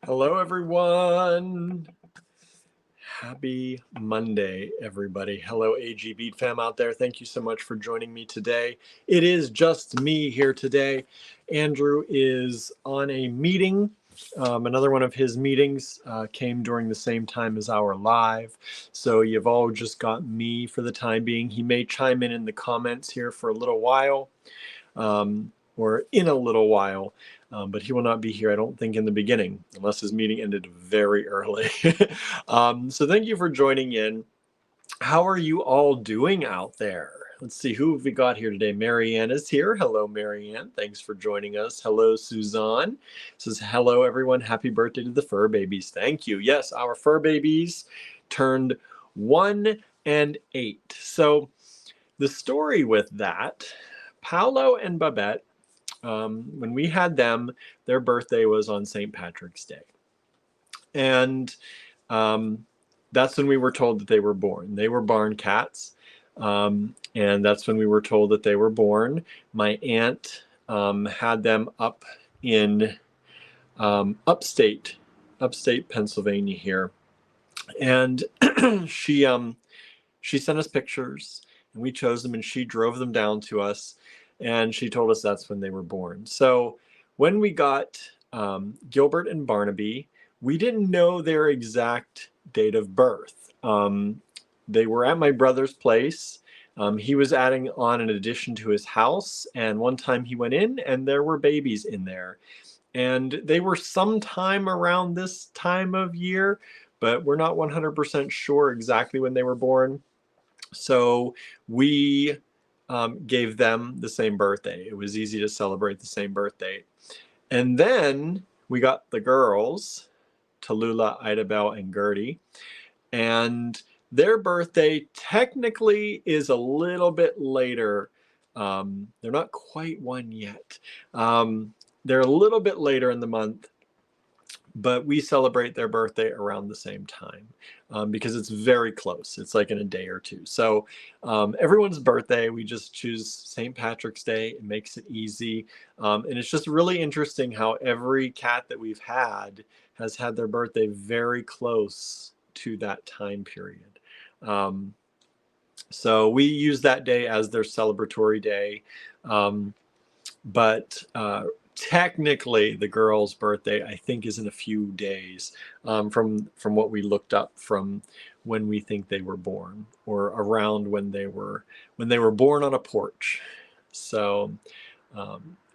Hello, everyone. Happy Monday, everybody. Hello, AG Beat fam out there. Thank you so much for joining me today. It is just me here today. Andrew is on a meeting. Another one of his meetings came during the same time as our live. So you've all just got me for the time being. He may chime in the comments here for a little while. Or in a little while, but he will not be here, I don't think, in the beginning, unless his meeting ended very early. So thank you for joining in. How are you all doing out there? Let's see, who have we got here today? Marianne is here. Hello, Marianne. Thanks for joining us. Hello, Suzanne. Says, hello, everyone. Happy birthday to the fur babies. Thank you. Yes, our fur babies turned 1 and 8. So the story with that, Paolo and Babette, when we had them, their birthday was on St. Patrick's Day. And that's when we were told that they were born. They were barn cats. And that's when we were told that they were born. My aunt had them up in upstate Pennsylvania here. And she sent us pictures, and we chose them, and she drove them down to us. And she told us that's when they were born. So when we got Gilbert and Barnaby, we didn't know their exact date of birth. They were at my brother's place. He was adding on an addition to his house. And one time he went in and there were babies in there. And they were sometime around this time of year, but we're not 100% sure exactly when they were born. So we gave them the same birthday. It was easy to celebrate the same birthday. And then we got the girls, Tallulah, Idabel, and Gertie. And their birthday technically is a little bit later. They're not quite 1 yet. They're a little bit later in the month, but we celebrate their birthday around the same time because it's very close. It's like in a day or two. So everyone's birthday, we just choose St. Patrick's Day. It makes it easy. And it's just really interesting how every cat that we've had has had their birthday very close to that time period. So we use that day as their celebratory day. But technically the girl's birthday, I think, is in a few days from what we looked up from when we think they were born, or around when they were born on a porch. So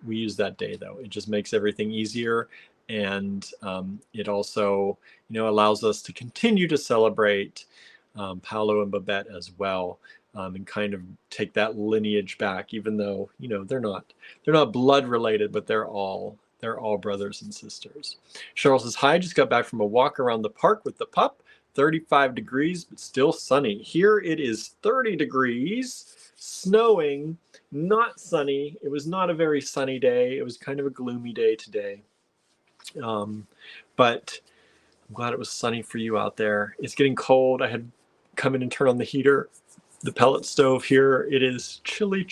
we use that day, though. It just makes everything easier, and it also, allows us to continue to celebrate Paolo and Babette as well. And kind of take that lineage back, even though they're not blood related, but they're all brothers and sisters. Cheryl says, hi, just got back from a walk around the park with the pup. 35 degrees, but still sunny. Here it is 30 degrees, snowing, not sunny. It was not a very sunny day. It was kind of a gloomy day today. But I'm glad it was sunny for you out there. It's getting cold. I had come in and turn on the heater. The pellet stove here, it is chilly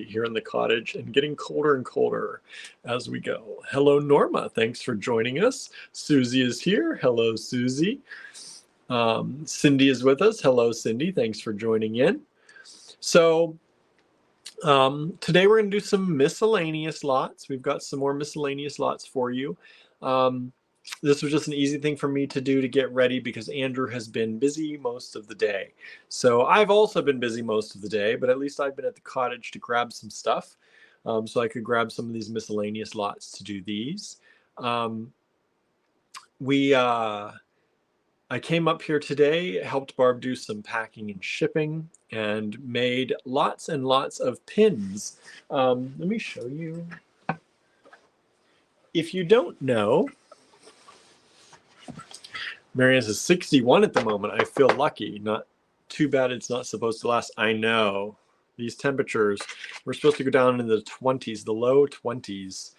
here in the cottage, and getting colder and colder as we go. Hello, Norma. Thanks for joining us. Susie is here. Hello, Susie. Cindy is with us. Hello, Cindy. Thanks for joining in. So today we're going to do some miscellaneous lots. We've got some more miscellaneous lots for you. This was just an easy thing for me to do to get ready because Andrew has been busy most of the day. So I've also been busy most of the day, but at least I've been at the cottage to grab some stuff. So I could grab some of these miscellaneous lots to do these. I came up here today, helped Barb do some packing and shipping, and made lots and lots of pins. Let me show you. If you don't know, Marianne says 61 at the moment. I feel lucky. Not too bad it's not supposed to last. I know. These temperatures, we're supposed to go down into the 20s, the low 20s.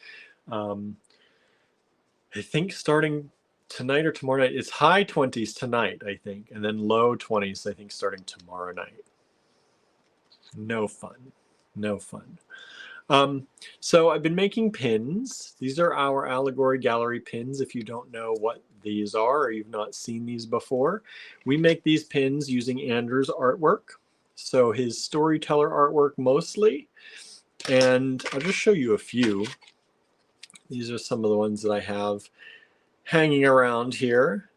I think starting tonight or tomorrow night. It's high 20s tonight, I think, and then low 20s, I think, starting tomorrow night. No fun. No fun. So I've been making pins. These are our Allegory Gallery pins. If you don't know what these are or you've not seen these before, we make these pins using Andrew's artwork. So his storyteller artwork mostly, and I'll just show you a few. These are some of the ones that I have hanging around here.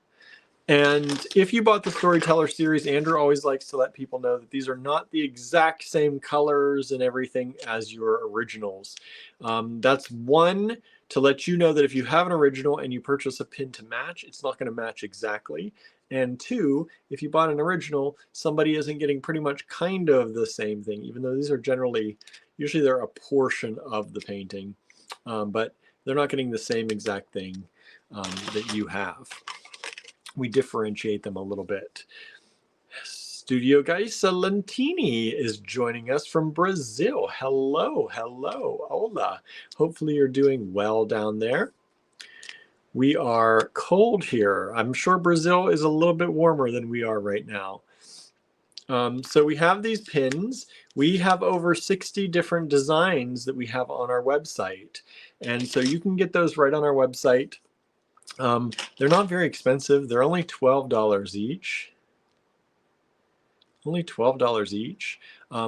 And if you bought the Storyteller series, Andrew always likes to let people know that these are not the exact same colors and everything as your originals. That's one, to let you know that if you have an original and you purchase a pin to match, it's not going to match exactly. And two, if you bought an original, somebody isn't getting pretty much kind of the same thing, even though these are usually they're a portion of the painting, but they're not getting the same exact thing that you have. We differentiate them a little bit. Studio Gaisa Lentini is joining us from Brazil. Hello, hello, hola. Hopefully you're doing well down there. We are cold here. I'm sure Brazil is a little bit warmer than we are right now. So we have these pins. We have over 60 different designs that we have on our website. And so you can get those right on our website. They're not very expensive. They're only $12 each. Only $12 each.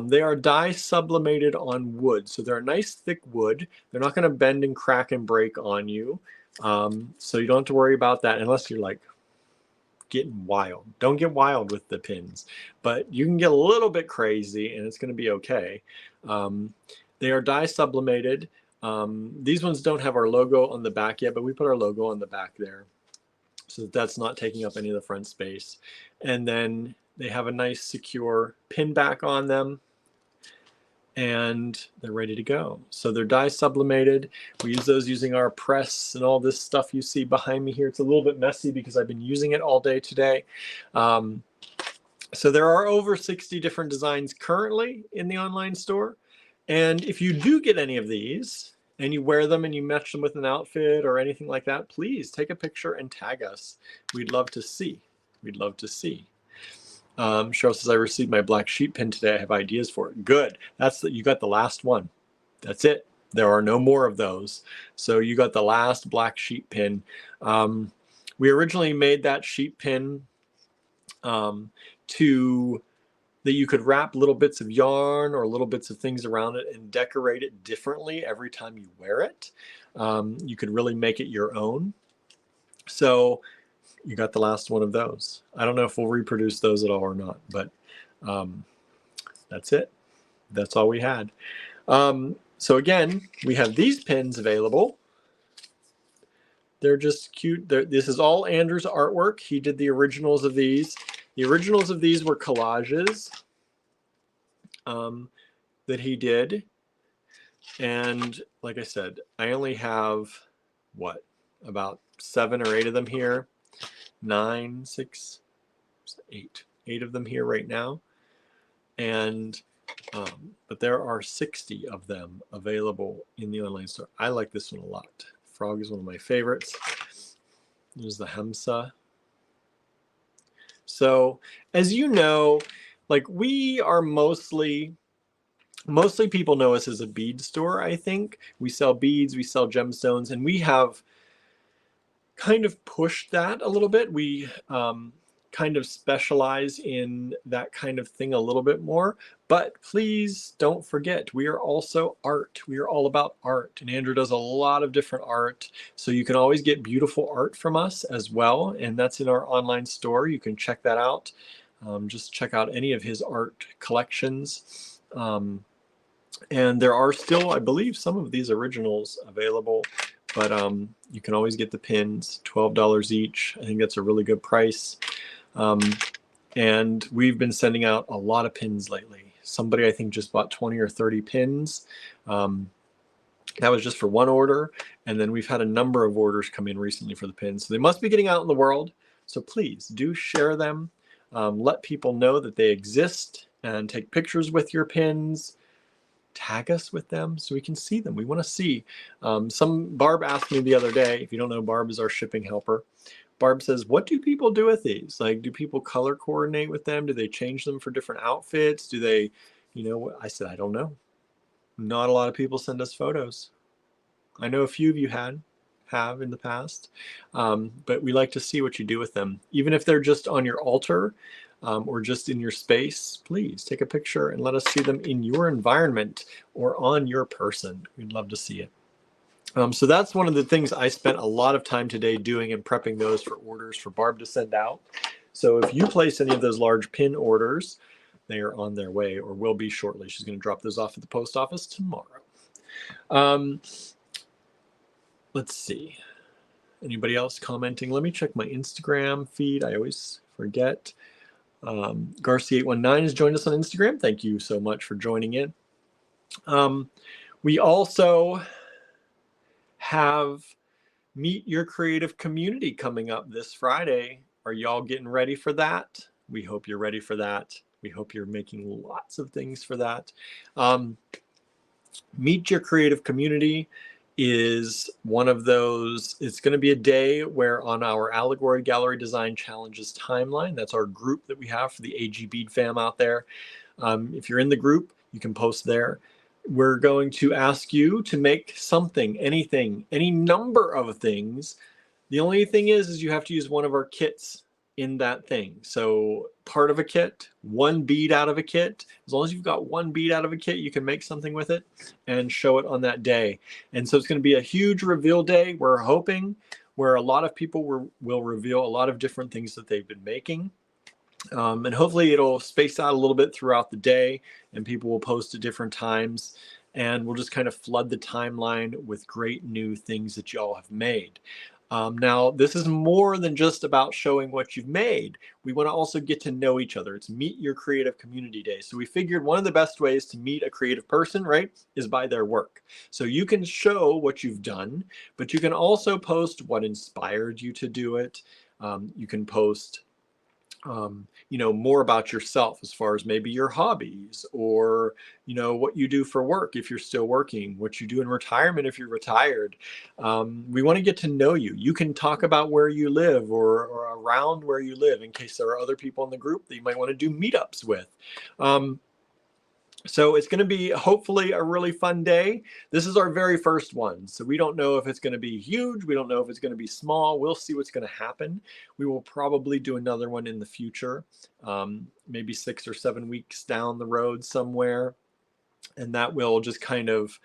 They are dye sublimated on wood. So they're a nice thick wood. They're not going to bend and crack and break on you. So you don't have to worry about that unless you're like getting wild. Don't get wild with the pins, but you can get a little bit crazy and it's going to be okay. They are dye sublimated. These ones don't have our logo on the back yet, but we put our logo on the back there so that that's not taking up any of the front space. And then they have a nice secure pin back on them and they're ready to go. So they're dye sublimated. We use those using our press and all this stuff you see behind me here. It's a little bit messy because I've been using it all day today. So there are over 60 different designs currently in the online store. And if you do get any of these and you wear them and you match them with an outfit or anything like that, please take a picture and tag us. We'd love to see. We'd love to see. Cheryl says, I received my black sheep pin today. I have ideas for it. Good. You got the last one. That's it. There are no more of those. So you got the last black sheep pin. We originally made that sheep pin that you could wrap little bits of yarn or little bits of things around it and decorate it differently every time you wear it. You could really make it your own. So you got the last one of those. I don't know if we'll reproduce those at all or not, but that's it. That's all we had. So again, we have these pins available. They're just cute. This is all Andrew's artwork. He did the originals of these. The originals of these were collages that he did. And like I said, I only have, what, about 7 or 8 of them here. 9, 6, 8. 8 of them here right now. And but there are 60 of them available in the online store. I like this one a lot. Frog is one of my favorites. There's the Hamsa. So as you know, like we are mostly people know us as a bead store, I think. We sell beads, we sell gemstones, and we have kind of pushed that a little bit. We kind of specialize in that kind of thing a little bit more. But please don't forget, we are also art. We are all about art. And Andrew does a lot of different art. So you can always get beautiful art from us as well. And that's in our online store. You can check that out. Just check out any of his art collections. And there are still, I believe, some of these originals available. But you can always get the pins, $12 each. I think that's a really good price. And we've been sending out a lot of pins lately. Somebody, I think, just bought 20 or 30 pins. That was just for one order. And then we've had a number of orders come in recently for the pins. So they must be getting out in the world. So please do share them. Let people know that they exist and take pictures with your pins. Tag us with them so we can see them. We want to see. Barb asked me the other day, if you don't know, Barb is our shipping helper. Barb says, what do people do with these? Like, do people color coordinate with them? Do they change them for different outfits? Do they, I said, I don't know. Not a lot of people send us photos. I know a few of you have in the past. But we like to see what you do with them. Even if they're just on your altar or just in your space, please take a picture and let us see them in your environment or on your person. We'd love to see it. So that's one of the things I spent a lot of time today doing and prepping those for orders for Barb to send out. So if you place any of those large pin orders, they are on their way or will be shortly. She's going to drop those off at the post office tomorrow. Let's see. Anybody else commenting? Let me check my Instagram feed. I always forget. Garcia819 has joined us on Instagram. Thank you so much for joining in. We also have Meet Your Creative Community coming up this Friday. Are y'all getting ready for that? We hope you're ready for that. We hope you're making lots of things for that. Meet Your Creative Community is one of those. It's going to be a day where on our Allegory Gallery Design Challenges timeline, that's our group that we have for the AG Bead fam out there. If you're in the group, you can post there. We're going to ask you to make something, anything, any number of things. The only thing is you have to use one of our kits in that thing. So part of a kit, one bead out of a kit. As long as you've got one bead out of a kit, you can make something with it and show it on that day. And so it's going to be a huge reveal day, we're hoping, where a lot of people will reveal a lot of different things that they've been making. And hopefully it'll space out a little bit throughout the day and people will post at different times and we'll just kind of flood the timeline with great new things that y'all have made. Now, this is more than just about showing what you've made. We want to also get to know each other. It's Meet Your Creative Community Day. So we figured one of the best ways to meet a creative person, right, is by their work. So you can show what you've done, but you can also post what inspired you to do it. You can post more about yourself as far as maybe your hobbies or, what you do for work if you're still working, what you do in retirement if you're retired. We want to get to know you. You can talk about where you live or around where you live in case there are other people in the group that you might want to do meetups with. So it's going to be hopefully a really fun day. This is our very first one. So we don't know if it's going to be huge. We don't know if it's going to be small. We'll see what's going to happen. We will probably do another one in the future, maybe 6 or 7 weeks down the road somewhere. And that will just kind of,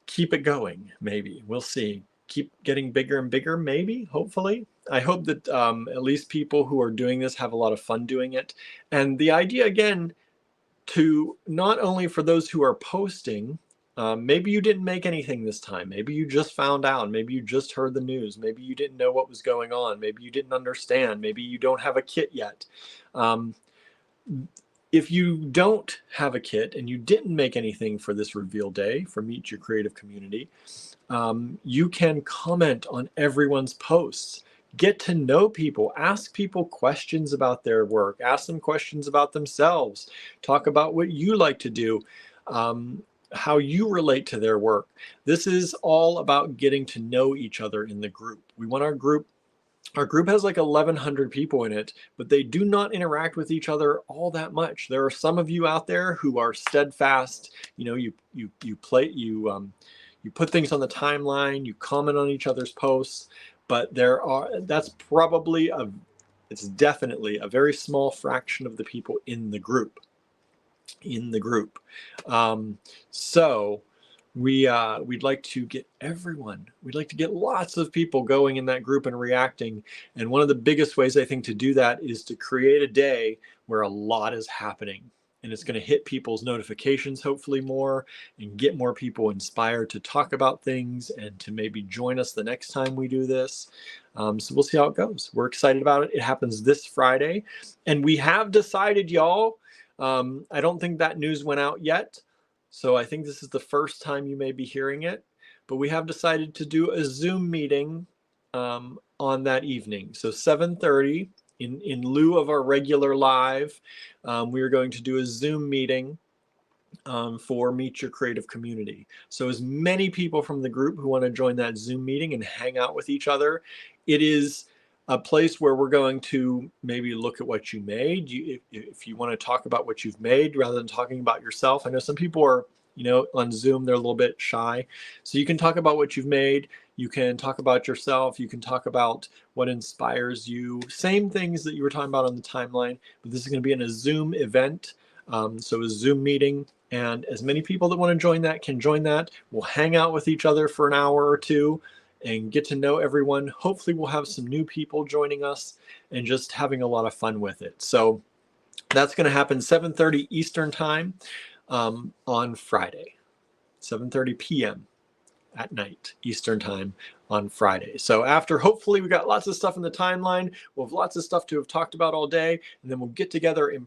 keep it going. Maybe we'll see. Keep getting bigger and bigger, maybe, hopefully. I hope that at least people who are doing this have a lot of fun doing it. And the idea, again, to not only for those who are posting, maybe you didn't make anything this time. Maybe you just found out. Maybe you just heard the news. Maybe you didn't know what was going on. Maybe you didn't understand. Maybe you don't have a kit yet. If you don't have a kit and you didn't make anything for this reveal day for Meet Your Creative Community, you can comment on everyone's posts. Get to know people, ask people questions about their work, ask them questions about themselves, talk about what you like to do, how you relate to their work. This is all about getting to know each other in the group. We want our group has like 1,100 people in it, but they do not interact with each other all that much. There are some of you out there who are steadfast. You put things on the timeline, you comment on each other's posts, but it's definitely a very small fraction of the people in the group. So we'd like to get everyone. We'd like to get lots of people going in that group and reacting. And one of the biggest ways I think to do that is to create a day where a lot is happening. And it's going to hit people's notifications hopefully more and get more people inspired to talk about things and to maybe join us the next time we do this. So we'll see how it goes. We're excited about it. It happens this Friday. And we have decided, y'all, I don't think that news went out yet. So I think this is the first time you may be hearing it. But we have decided to do a Zoom meeting on that evening. So 7:30. In lieu of our regular live, we are going to do a Zoom meeting for Meet Your Creative Community. So as many people from the group who want to join that Zoom meeting and hang out with each other, it is a place where we're going to maybe look at what you made. If you want to talk about what you've made rather than talking about yourself. I know some people are on Zoom, they're a little bit shy. So you can talk about what you've made. You can talk about yourself. You can talk about what inspires you. Same things that you were talking about on the timeline, but this is going to be in a Zoom event. So a Zoom meeting, and as many people that want to join that can join that. We'll hang out with each other for an hour or two and get to know everyone. Hopefully we'll have some new people joining us and just having a lot of fun with it. So that's going to happen 7:30 Eastern time on Friday, 7:30 p.m. at night Eastern time on Friday. So after, hopefully we got lots of stuff in the timeline. We'll have lots of stuff to have talked about all day, and then we'll get together in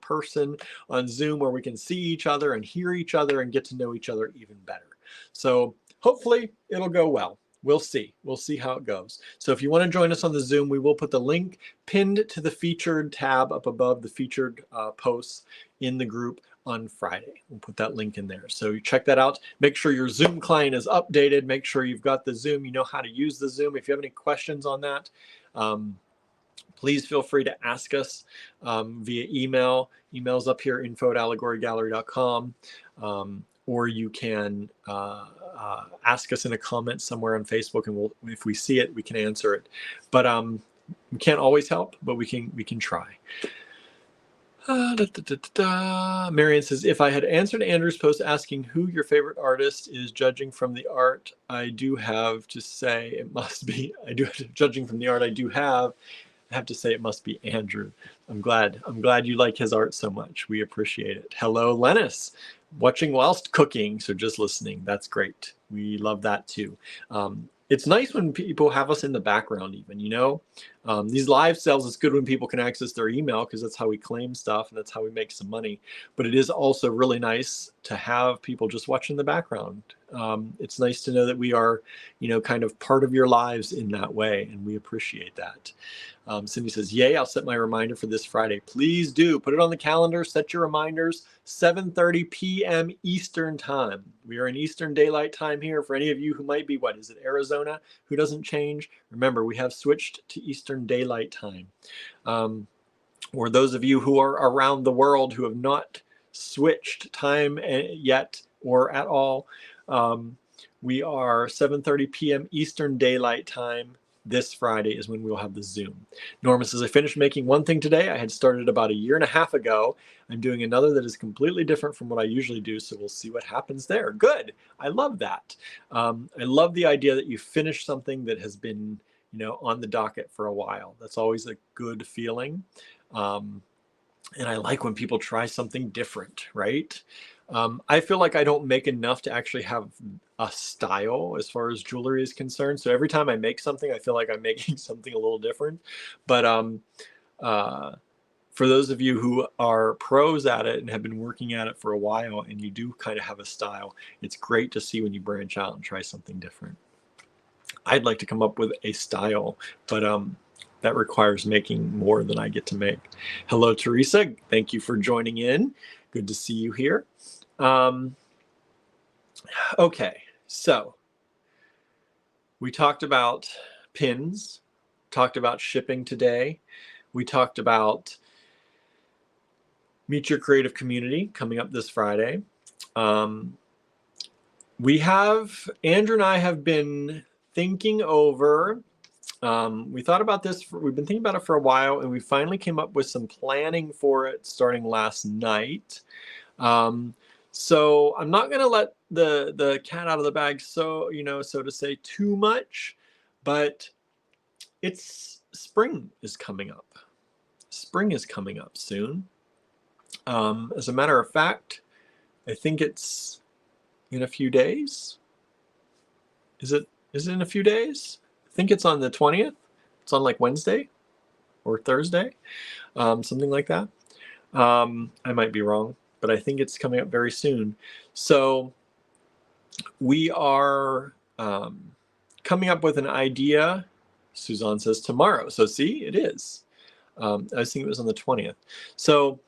person on Zoom where we can see each other and hear each other and get to know each other even better. So hopefully it'll go well. We'll see. We'll see how it goes. So if you want to join us on the Zoom, we will put the link pinned to the featured tab up above the featured posts in the group on Friday. We'll put that link in there. So you check that out. Make sure your Zoom client is updated. Make sure you've got the Zoom. You know how to use the Zoom. If you have any questions on that, please feel free to ask us via email. Email's up here, info@allegorygallery.com. Or you can ask us in a comment somewhere on Facebook, and if we see it, we can answer it. But we can't always help, but we can try. Marian says, if I had answered Andrew's post asking who your favorite artist is, judging from the art, I do have to say it must be, judging from the art I do have, I have to say it must be Andrew. I'm glad you like his art so much. We appreciate it. Hello, Lennis, watching whilst cooking, so just listening. That's great. We love that too. It's nice when people have us in the background even, these live sales, it's good when people can access their email because that's how we claim stuff and that's how we make some money. But it is also really nice to have people just watching the background. It's nice to know that we are, kind of part of your lives in that way, and we appreciate that. Cindy says, yay, I'll set my reminder for this Friday. Please do. Put it on the calendar. Set your reminders. 7:30 p.m. Eastern time. We are in Eastern Daylight Time here. For any of you who might be, Arizona, who doesn't change? Remember, we have switched to Eastern Daylight Time. Or those of you who are around the world who have not switched time yet or at all, we are 7:30 p.m. Eastern Daylight Time. This Friday is when we'll have the Zoom. Norma says, I finished making one thing today. I had started about 1.5 years ago. I'm doing another that is completely different from what I usually do, so we'll see what happens there. Good. I love that. I love the idea that you finish something that has been, on the docket for a while. That's always a good feeling. And I like when people try something different, right? I feel like I don't make enough to actually have a style as far as jewelry is concerned. So every time I make something, I feel like I'm making something a little different. But for those of you who are pros at it and have been working at it for a while and you do kind of have a style, it's great to see when you branch out and try something different. I'd like to come up with a style, but that requires making more than I get to make. Hello, Teresa. Thank you for joining in. Good to see you here. Okay, so we talked about pins, talked about shipping today. We talked about Meet Your Creative Community coming up this Friday. Andrew and I have been thinking over, we thought about this, we've been thinking about it for a while, and we finally came up with some planning for it starting last night. So I'm not going to let the cat out of the bag, so to say, too much, but spring is coming up. Spring is coming up soon. As a matter of fact, I think it's in a few days. Is it in a few days? I think it's on the 20th. It's on like Wednesday or Thursday, something like that. I might be wrong, but I think it's coming up very soon. So we are coming up with an idea. Suzanne says tomorrow. So see, it is. I was thinking it was on the 20th. So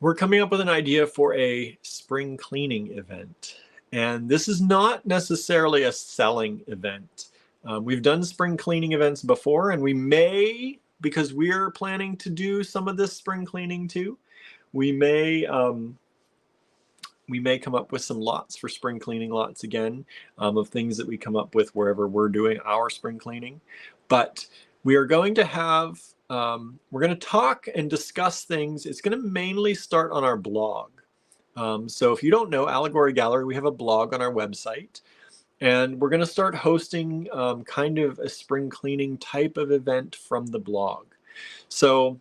we're coming up with an idea for a spring cleaning event. And this is not necessarily a selling event. We've done spring cleaning events before, and we may, because we're planning to do some of this spring cleaning too, we may We may come up with some lots for spring cleaning lots again, of things that we come up with wherever we're doing our spring cleaning. But we are going to have, we're going to talk and discuss things. It's going to mainly start on our blog. So if you don't know, Allegory Gallery, we have a blog on our website. And we're going to start hosting kind of a spring cleaning type of event from the blog. So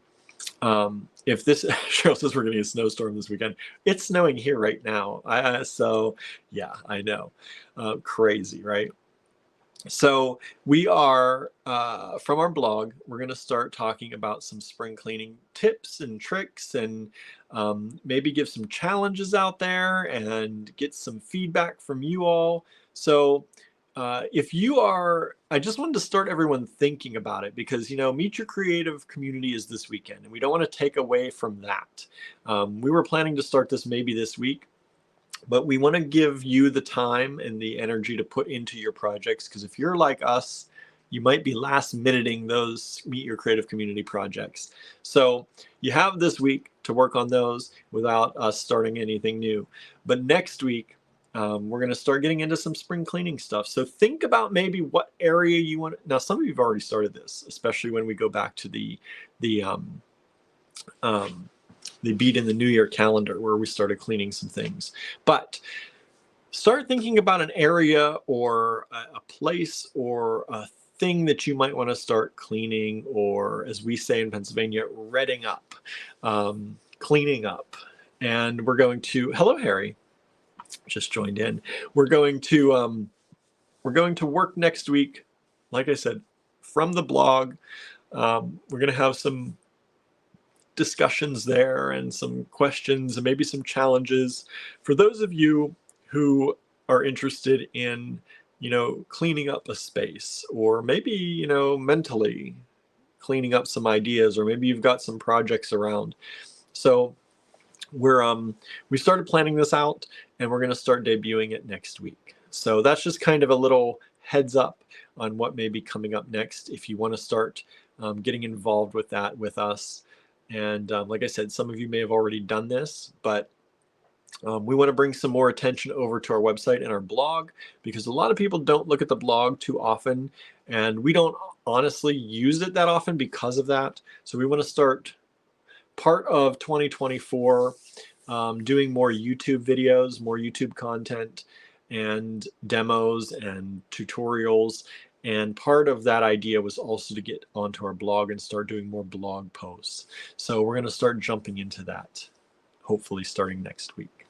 if this, Cheryl says we're getting a snowstorm this weekend. It's snowing here right now. So yeah, I know. Crazy, right? So we are, from our blog, we're going to start talking about some spring cleaning tips and tricks, and maybe give some challenges out there and get some feedback from you all. So if you are, I just wanted to start everyone thinking about it, because, you know, Meet Your Creative Community is this weekend, and we don't want to take away from that. We were planning to start this maybe this week, but we want to give you the time and the energy to put into your projects, because if you're like us, you might be last minuting those Meet Your Creative Community projects. So you have this week to work on those without us starting anything new. But next week, we're going to start getting into some spring cleaning stuff. So think about maybe what area you want. Now, some of you have already started this, especially when we go back to the beat in the New Year calendar, where we started cleaning some things. But start thinking about an area or a place or a thing that you might want to start cleaning, or, as we say in Pennsylvania, redding up, cleaning up. And we're going to, hello, Harry, just joined in. We're going to work next week, like I said, from the blog. We're going to have some discussions there and some questions and maybe some challenges for those of you who are interested in, you know, cleaning up a space, or maybe, you know, mentally cleaning up some ideas, or maybe you've got some projects around. So we started planning this out, and we're going to start debuting it next week. So that's just kind of a little heads up on what may be coming up next, if you want to start getting involved with that with us. And like I said, some of you may have already done this, but we want to bring some more attention over to our website and our blog, because a lot of people don't look at the blog too often, and we don't honestly use it that often because of that. So we want to start part of 2024 doing more YouTube videos, more YouTube content, and demos and tutorials. And part of that idea was also to get onto our blog and start doing more blog posts. So we're going to start jumping into that, hopefully starting next week.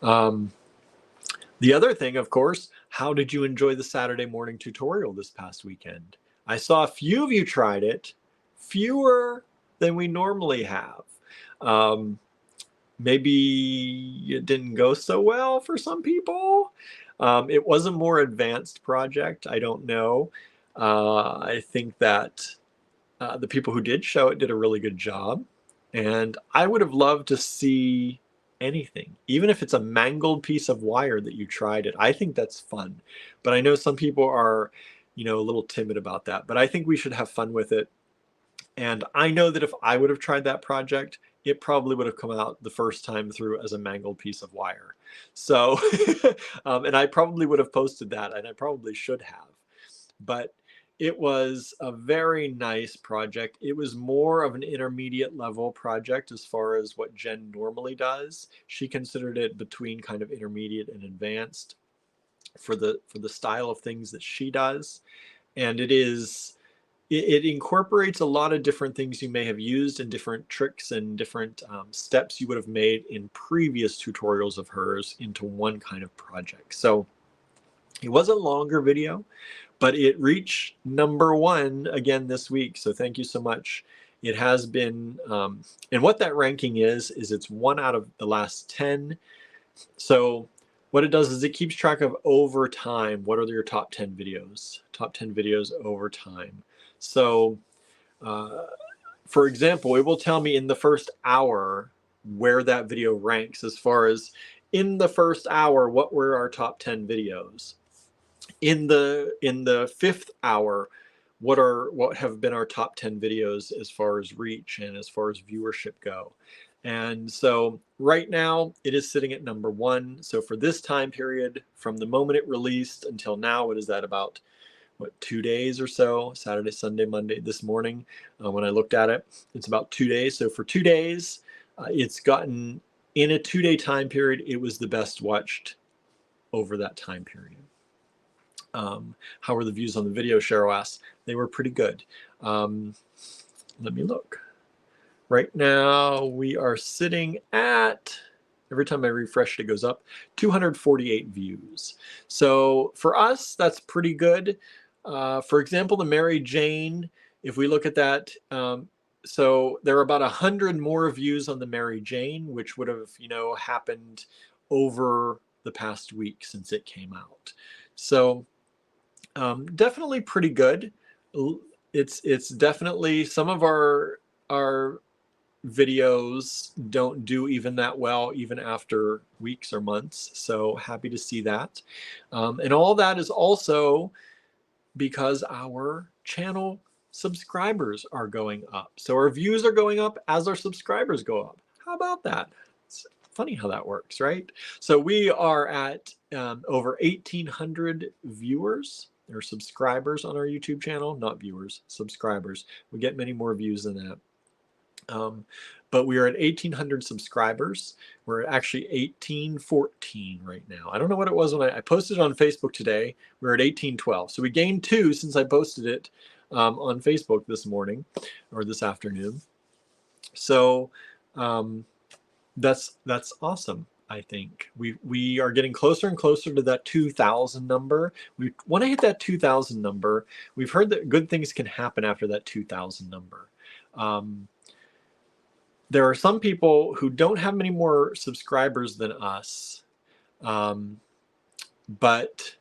The other thing, of course, how did you enjoy the Saturday morning tutorial this past weekend? I saw a few of you tried it, fewer than we normally have. Maybe it didn't go so well for some people. It was a more advanced project. I don't know. I think that the people who did show it did a really good job. And I would have loved to see anything, even if it's a mangled piece of wire that you tried it. I think that's fun. But I know some people are, you know, a little timid about that. But I think we should have fun with it. And I know that if I would have tried that project, it probably would have come out the first time through as a mangled piece of wire. So, and I probably would have posted that, and I probably should have. But it was a very nice project. It was more of an intermediate level project as far as what Jen normally does. She considered it between kind of intermediate and advanced for the style of things that she does. And it incorporates a lot of different things you may have used, and different tricks and different steps you would have made in previous tutorials of hers into one kind of project. So it was a longer video, but it reached #1 again this week. So thank you so much. It has been, and what that ranking is it's 1 out of the last 10. So what it does is it keeps track of over time. What are your top 10 videos? Top 10 videos over time. So, for example, it will tell me in the first hour where that video ranks, as far as in the first hour, what were our top 10 videos. In the fifth hour, what have been our top 10 videos as far as reach and as far as viewership go. And so right now it is sitting at number 1. So for this time period, from the moment it released until now, what is that, about 2 days or so? Saturday, Sunday, Monday, this morning, when I looked at it, it's about 2 days. So for 2 days, it's gotten, in a 2-day time period, it was the best watched over that time period. How were the views on the video? Cheryl asks. They were pretty good. Let me look. Right now we are sitting at, every time I refresh it, it goes up, 248 views. So for us, that's pretty good. For example, the Mary Jane, if we look at that, so there are about 100 more views on the Mary Jane, which would have, happened over the past week since it came out. So definitely pretty good. It's definitely, some of our videos don't do even that well, even after weeks or months. So happy to see that. And all that is also because our channel subscribers are going up. So our views are going up as our subscribers go up. How about that? It's funny how that works, right? So we are at over 1,800 viewers or subscribers on our YouTube channel, not viewers, subscribers. We get many more views than that. But we are at 1,800 subscribers. We're actually 1,814 right now. I don't know what it was when I posted it on Facebook today. We're at 1,812. So we gained 2 since I posted it on Facebook this morning or this afternoon. So that's awesome. I think we are getting closer and closer to that 2,000 number. We want to hit that 2,000 number. We've heard that good things can happen after that 2,000 number. There are some people who don't have many more subscribers than us, but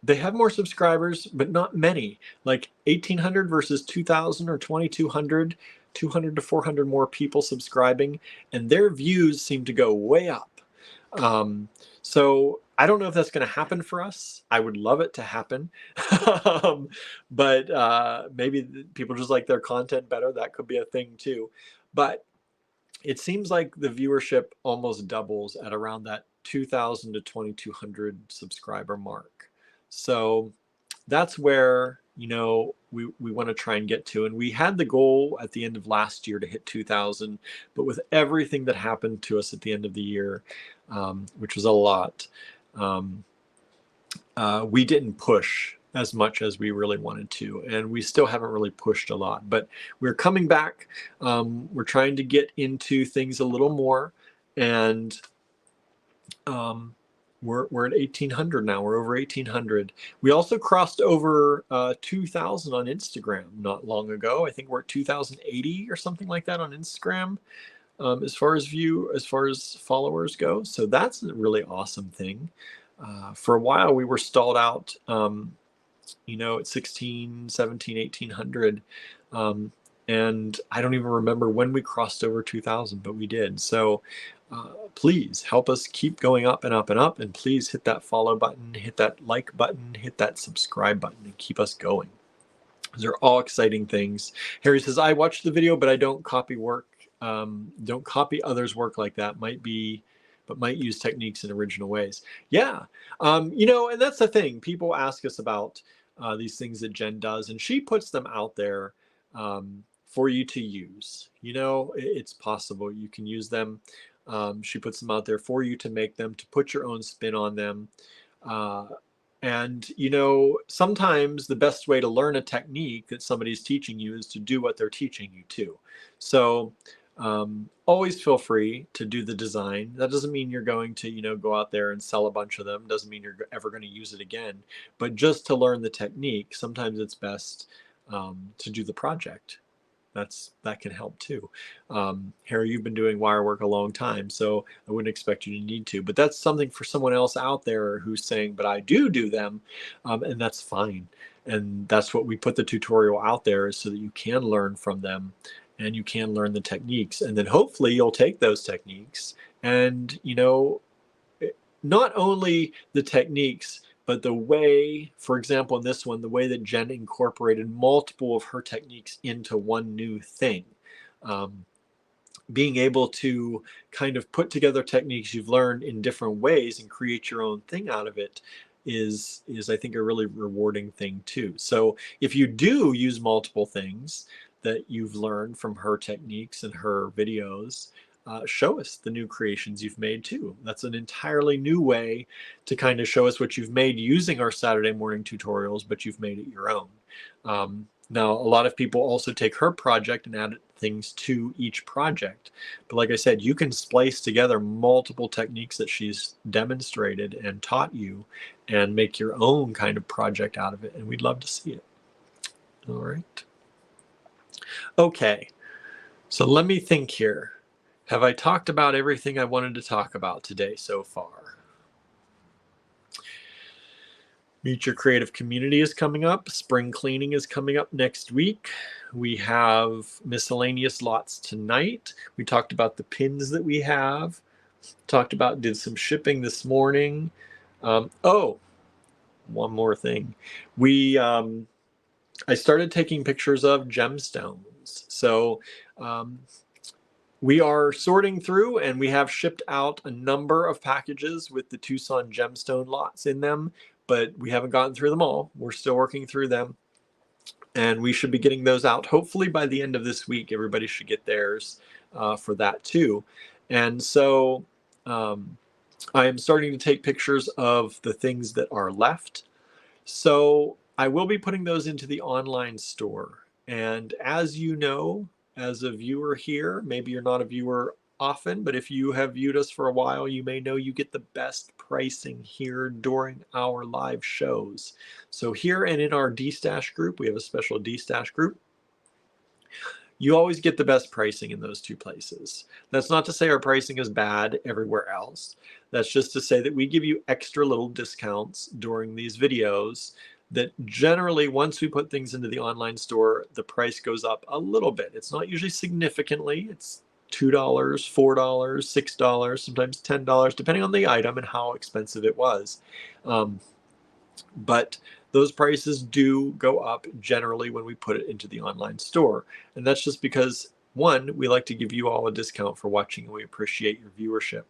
they have more subscribers, but not many. Like 1,800 versus 2,000 or 2,200, 200 to 400 more people subscribing, and their views seem to go way up. So I don't know if that's going to happen for us. I would love it to happen. But maybe people just like their content better. That could be a thing too. But it seems like the viewership almost doubles at around that 2,000 to 2,200 subscriber mark. So that's where, we want to try and get to. And we had the goal at the end of last year to hit 2,000, but with everything that happened to us at the end of the year, which was a lot, we didn't push as much as we really wanted to. And we still haven't really pushed a lot, but we're coming back. We're trying to get into things a little more. And we're at 1,800 now. We're over 1,800. We also crossed over 2,000 on Instagram not long ago. I think we're at 2,080 or something like that on Instagram, as far as followers go. So that's a really awesome thing. For a while, we were stalled out, at 16, 17, 1,800. And I don't even remember when we crossed over 2,000, but we did. So please help us keep going up and up and up. And please hit that follow button, hit that like button, hit that subscribe button, and keep us going. Those are all exciting things. Harry says, I watched the video, but I don't copy work. Don't copy others' work like that. Might use techniques in original ways. Yeah. And that's the thing. People ask us about these things that Jen does, and she puts them out there for you to use. It's possible you can use them. She puts them out there for you to make them, to put your own spin on them. And sometimes the best way to learn a technique that somebody's teaching you is to do what they're teaching you too. So always feel free to do the design. That doesn't mean you're going to, go out there and sell a bunch of them. Doesn't mean you're ever going to use it again. But just to learn the technique, sometimes it's best to do the project. That can help too. Harry, you've been doing wire work a long time, so I wouldn't expect you to need to. But that's something for someone else out there who's saying, but I do them, and that's fine. And that's what we put the tutorial out there, is so that you can learn from them and you can learn the techniques. And then hopefully you'll take those techniques and, not only the techniques, but the way, for example, in this one, the way that Jen incorporated multiple of her techniques into one new thing. Being able to kind of put together techniques you've learned in different ways and create your own thing out of it is I think a really rewarding thing too. So if you do use multiple things that you've learned from her techniques and her videos, show us the new creations you've made too. That's an entirely new way to kind of show us what you've made using our Saturday morning tutorials, but you've made it your own. Now, a lot of people also take her project and add things to each project. But like I said, you can splice together multiple techniques that she's demonstrated and taught you and make your own kind of project out of it. And we'd love to see it. All right. Okay. So let me think here. Have I talked about everything I wanted to talk about today so far? Meet Your Creative Community is coming up. Spring cleaning is coming up next week. We have miscellaneous lots tonight. We talked about the pins that we have. Did some shipping this morning. Oh, one more thing. I started taking pictures of gemstones. So we are sorting through, and we have shipped out a number of packages with the Tucson gemstone lots in them, but we haven't gotten through them all. We're still working through them, and we should be getting those out hopefully by the end of this week. Everybody should get theirs for that too. And so I am starting to take pictures of the things that are left. So I will be putting those into the online store. And as you know, as a viewer here, maybe you're not a viewer often, but if you have viewed us for a while, you may know you get the best pricing here during our live shows. So here and in our D-Stash group, we have a special D-Stash group. You always get the best pricing in those two places. That's not to say our pricing is bad everywhere else. That's just to say that we give you extra little discounts during these videos that generally, once we put things into the online store, the price goes up a little bit. It's not usually significantly. It's $2, $4, $6, sometimes $10, depending on the item and how expensive it was. But those prices do go up generally when we put it into the online store. And that's just because, one, we like to give you all a discount for watching and we appreciate your viewership.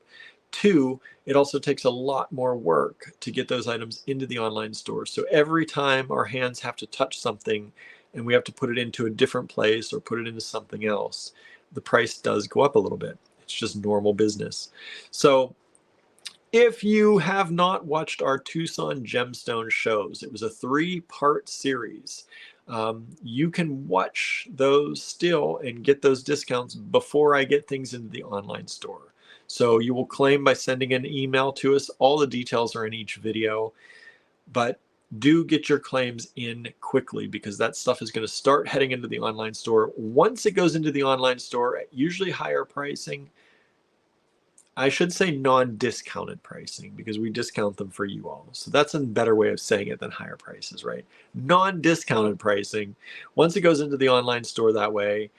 Two, it also takes a lot more work to get those items into the online store. So every time our hands have to touch something and we have to put it into a different place or put it into something else, the price does go up a little bit. It's just normal business. So if you have not watched our Tucson Gemstone shows, it was a 3-part series. You can watch those still and get those discounts before I get things into the online store. So you will claim by sending an email to us. All the details are in each video, but do get your claims in quickly because that stuff is going to start heading into the online store. Once it goes into the online store at usually higher pricing, I should say non-discounted pricing because we discount them for you all. So that's a better way of saying it than higher prices, right? Non-discounted pricing. Once it goes into the online store that way,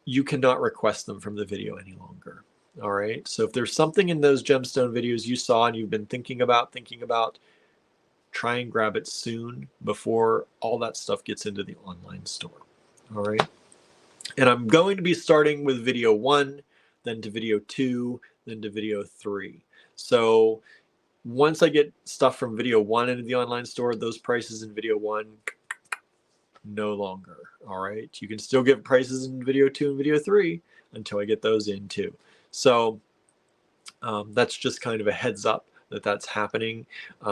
you cannot request them from the video any longer. All right. So if there's something in those gemstone videos you saw and you've been thinking about, try and grab it soon before all that stuff gets into the online store. All right. And I'm going to be starting with video 1, then to video 2, then to video 3. So once I get stuff from video 1 into the online store, those prices in video 1 no longer. All right. You can still get prices in video 2 and video 3 until I get those in too. So that's just kind of a heads up that that's happening.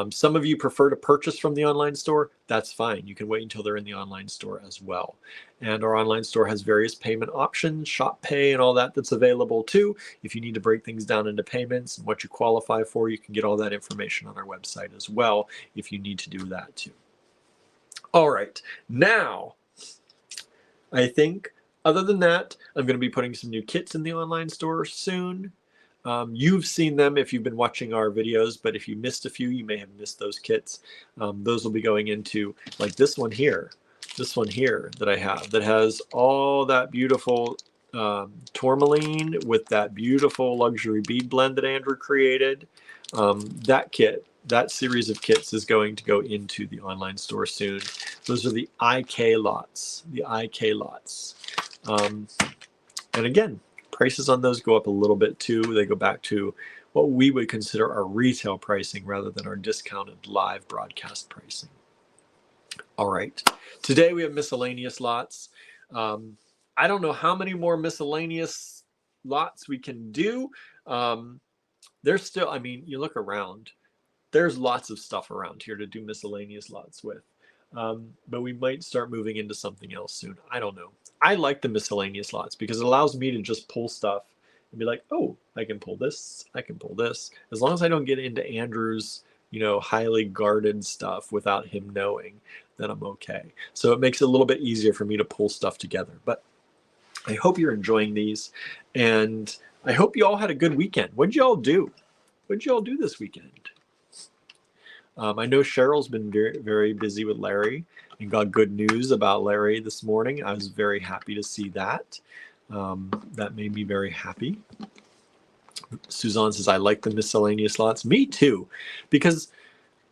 Some of you prefer to purchase from the online store. That's fine. You can wait until they're in the online store as well. And our online store has various payment options, shop pay and all that that's available too. If you need to break things down into payments and what you qualify for, you can get all that information on our website as well if you need to do that too. All right, now I think other than that, I'm going to be putting some new kits in the online store soon. You've seen them if you've been watching our videos, but if you missed a few, you may have missed those kits. Those will be going into like this one here that I have that has all that beautiful tourmaline with that beautiful luxury bead blend that Andrew created. That kit, that series of kits is going to go into the online store soon. Those are the IK lots, And again, prices on those go up a little bit too. They go back to what we would consider our retail pricing rather than our discounted live broadcast pricing. All right, today we have miscellaneous lots. I don't know how many more miscellaneous lots we can do. There's still, I mean, you look around, there's lots of stuff around here to do miscellaneous lots with. But we might start moving into something else soon. I don't know. I like the miscellaneous lots because it allows me to just pull stuff and be like, oh, I can pull this, I can pull this. As long as I don't get into Andrew's, highly guarded stuff without him knowing, then I'm okay. So it makes it a little bit easier for me to pull stuff together. But I hope you're enjoying these, and I hope you all had a good weekend. What'd you all do? What'd you all do this weekend? I know Cheryl's been very, very busy with Larry and got good news about Larry this morning. I was very happy to see that. That made me very happy. Suzanne says, I like the miscellaneous lots. Me too, because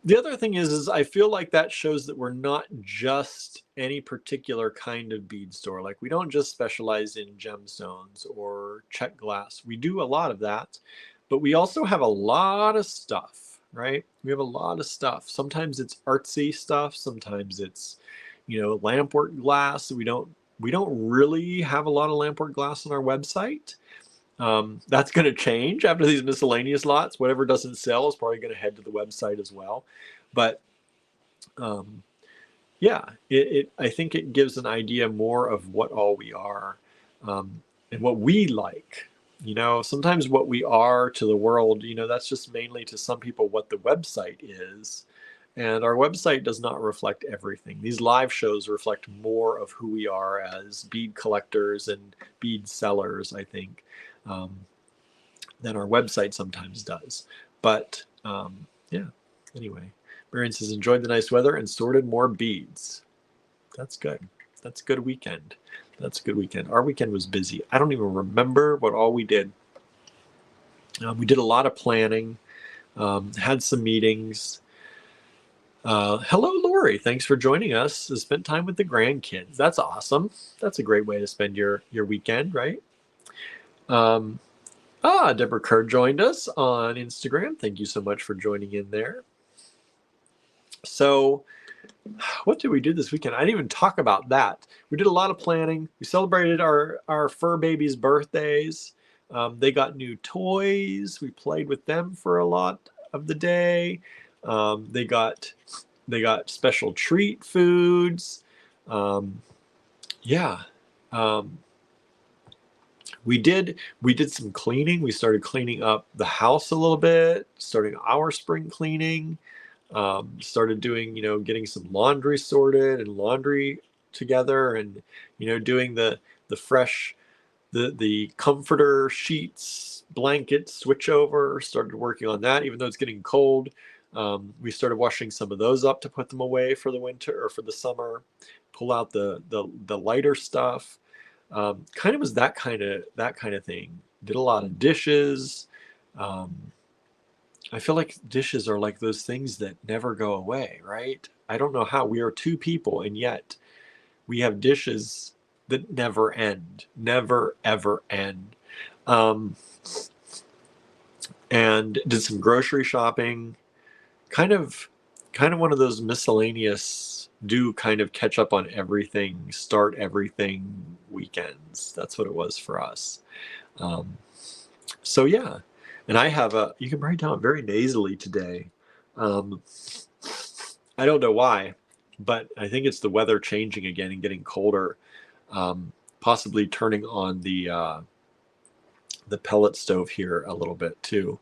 the other thing is I feel like that shows that we're not just any particular kind of bead store. Like, we don't just specialize in gemstones or check glass. We do a lot of that, but we also have a lot of stuff, right? We have a lot of stuff. Sometimes it's artsy stuff. Sometimes it's, lampwork glass. We don't really have a lot of lampwork glass on our website. That's going to change after these miscellaneous lots. Whatever doesn't sell is probably going to head to the website as well. But yeah, I think it gives an idea more of what all we are, and what we like. Sometimes what we are to the world, that's just mainly to some people what the website is. And our website does not reflect everything. These live shows reflect more of who we are as bead collectors and bead sellers, I think, than our website sometimes does. But yeah, anyway, Marion says, enjoyed the nice weather and sorted more beads. That's good. That's a good weekend. That's a good weekend. Our weekend was busy. I don't even remember what all we did. We did a lot of planning, had some meetings. Hello, Lori. Thanks for joining us. Spent time with the grandkids. That's awesome. That's a great way to spend your weekend, right? Deborah Kerr joined us on Instagram. Thank you so much for joining in there. So what did we do this weekend? I didn't even talk about that. We did a lot of planning. We celebrated our fur babies' birthdays. They got new toys. We played with them for a lot of the day. They got special treat foods. Yeah. We did some cleaning. We started cleaning up the house a little bit, starting our spring cleaning. Started doing, getting some laundry sorted and laundry together, and, doing the fresh, the comforter sheets, blankets switch over. Started working on that, even though it's getting cold. We started washing some of those up to put them away for the winter or for the summer. Pull out the lighter stuff. Kind of was that kind of thing. Did a lot of dishes. I feel like dishes are like those things that never go away, right? I don't know how. We are two people, and yet we have dishes that never end, never ever end. And did some grocery shopping. Kind of one of those miscellaneous, do kind of catch up on everything, start everything weekends. That's what it was for us. So yeah. And I have you can write down very nasally today. I don't know why, but I think it's the weather changing again and getting colder. Possibly turning on the pellet stove here a little bit too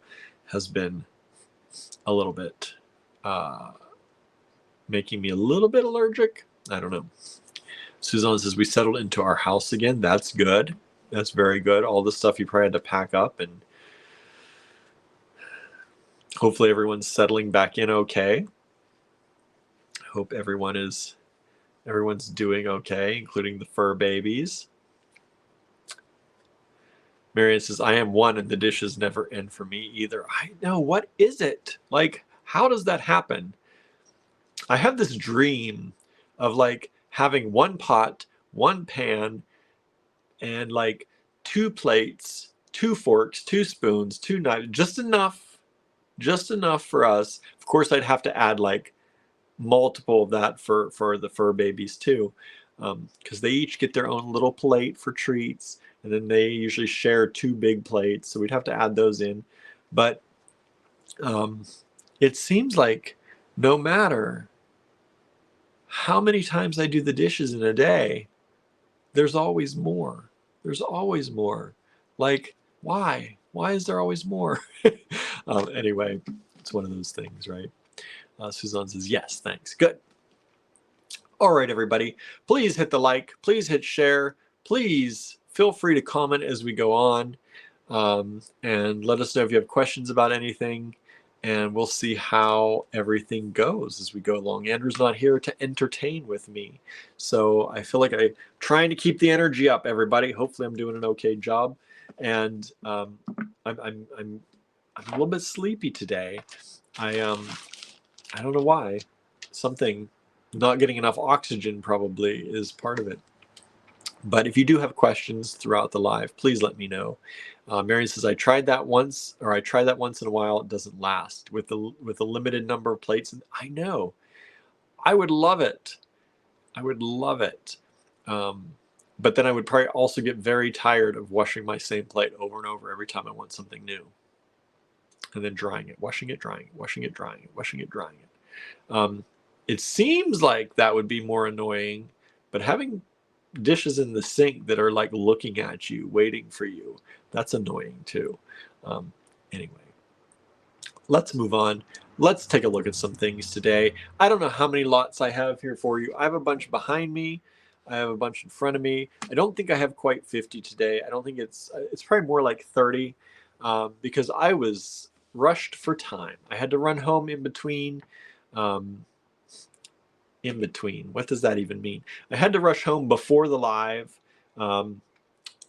has been a little bit making me a little bit allergic. I don't know. Suzanne says, we settled into our house again. That's good. That's very good. All the stuff you probably had to pack up, and hopefully everyone's settling back in okay. Hope everyone's doing okay, including the fur babies. Marion says, I am one and the dishes never end for me either. I know. What is it? Like, how does that happen? I have this dream of like having one pot, one pan, and like 2 plates, 2 forks, 2 spoons, 2 knives, just enough for us. Of course, I'd have to add like multiple of that for the fur babies too, because they each get their own little plate for treats, and then they usually share 2 big plates, so we'd have to add those in. But it seems like no matter how many times I do the dishes in a day, there's always more. There's always more. Like, why? Why is there always more? Anyway, it's one of those things, right? Suzanne says, yes, thanks. Good. All right, everybody. Please hit the like. Please hit share. Please feel free to comment as we go on. And let us know if you have questions about anything. And we'll see how everything goes as we go along. Andrew's not here to entertain with me. So I feel like I'm trying to keep the energy up, everybody. Hopefully I'm doing an okay job. And I'm a little bit sleepy today. I don't know why. Something, not getting enough oxygen probably is part of it. But if you do have questions throughout the live, please let me know. Marion says, I tried that once in a while. It doesn't last with a limited number of plates. And I know, I would love it. I would love it. But then I would probably also get very tired of washing my same plate over and over every time I want something new. And then drying it, washing it, drying it, washing it, drying it, washing it, drying it. It seems like that would be more annoying, but having dishes in the sink that are like looking at you, waiting for you, that's annoying too. Anyway, let's move on. Let's take a look at some things today. I don't know how many lots I have here for you. I have a bunch behind me. I have a bunch in front of me. I don't think I have quite 50 today. I don't think it's probably more like 30 because I was rushed for time. I had to run home in between. What does that even mean? I had to rush home before the live.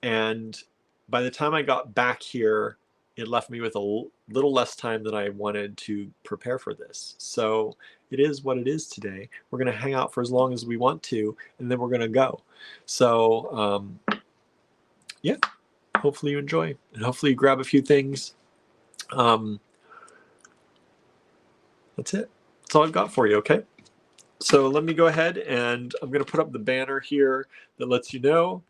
And by the time I got back here, it left me with a little less time than I wanted to prepare for this. So it is what it is today. We're going to hang out for as long as we want to, and then we're going to go. So yeah, hopefully you enjoy, and hopefully you grab a few things. That's it. That's all I've got for you, okay? So let me go ahead, and I'm going to put up the banner here that lets you know.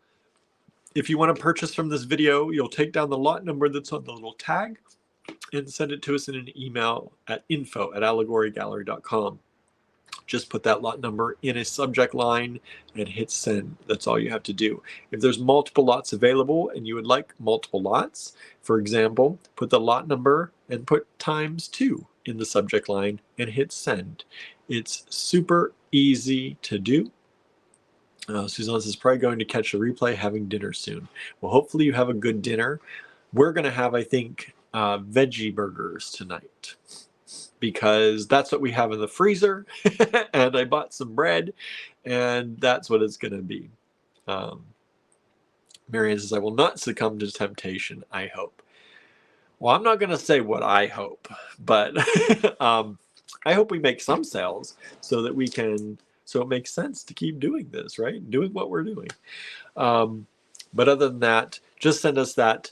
If you want to purchase from this video, you'll take down the lot number that's on the little tag and send it to us in an email at info@allegorygallery.com. Just put that lot number in a subject line and hit send. That's all you have to do. If there's multiple lots available and you would like multiple lots, for example, put the lot number and put ×2 in the subject line and hit send. It's super easy to do. Suzanne says, probably going to catch a replay, having dinner soon. Well, hopefully you have a good dinner. We're going to have, I think, veggie burgers tonight because that's what we have in the freezer. And I bought some bread, and that's what it's going to be. Marianne says, I will not succumb to temptation, I hope. Well, I'm not going to say what I hope, but I hope we make some sales so that we can... So it makes sense to keep doing this, right? Doing what we're doing. But other than that, just send us that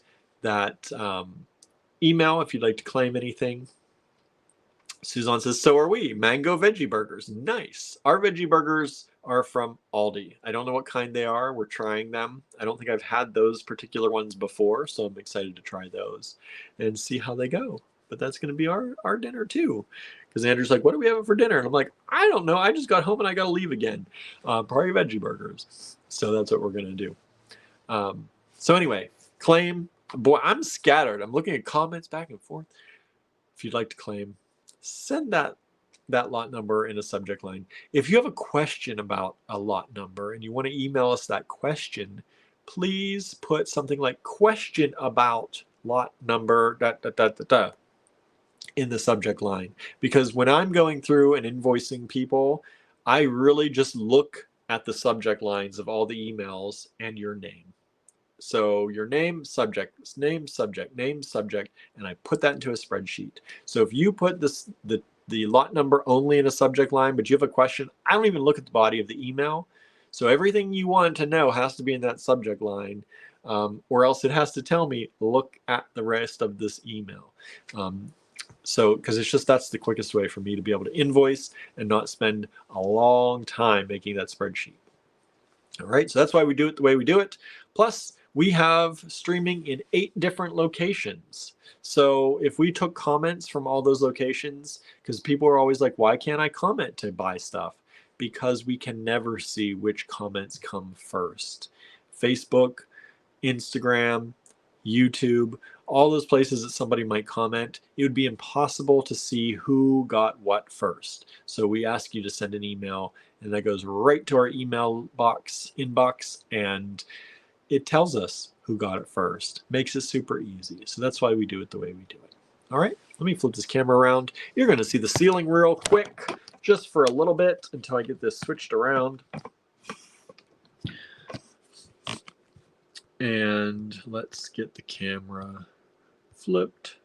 email if you'd like to claim anything. Suzanne says, so are we. Mango veggie burgers. Nice. Our veggie burgers are from Aldi. I don't know what kind they are. We're trying them. I don't think I've had those particular ones before, so I'm excited to try those and see how they go. But that's going to be our dinner too. Because Andrew's like, what do we have for dinner? And I'm like, I don't know. I just got home and I got to leave again. Probably veggie burgers. So that's what we're going to do. So anyway, claim. Boy, I'm scattered. I'm looking at comments back and forth. If you'd like to claim, send that lot number in a subject line. If you have a question about a lot number and you want to email us that question, please put something like question about lot number in the subject line, because when I'm going through and invoicing people, I really just look at the subject lines of all the emails and your name. So your name, subject, name, subject, name, subject, and I put that into a spreadsheet. So if you put the lot number only in a subject line, but you have a question, I don't even look at the body of the email. So everything you want to know has to be in that subject line. or else it has to tell me, look at the rest of this email. So, because it's just, that's the quickest way for me to be able to invoice and not spend a long time making that spreadsheet. All right, so that's why we do it the way we do it. Plus, we have streaming in 8 different locations. So if we took comments from all those locations, because people are always like, why can't I comment to buy stuff? Because we can never see which comments come first. Facebook, Instagram, YouTube, all those places that somebody might comment, it would be impossible to see who got what first. So we ask you to send an email, and that goes right to our email inbox, and it tells us who got it first. Makes it super easy. So that's why we do it the way we do it. All right, let me flip this camera around. You're going to see the ceiling real quick, just for a little bit until I get this switched around. And let's get the camera flipped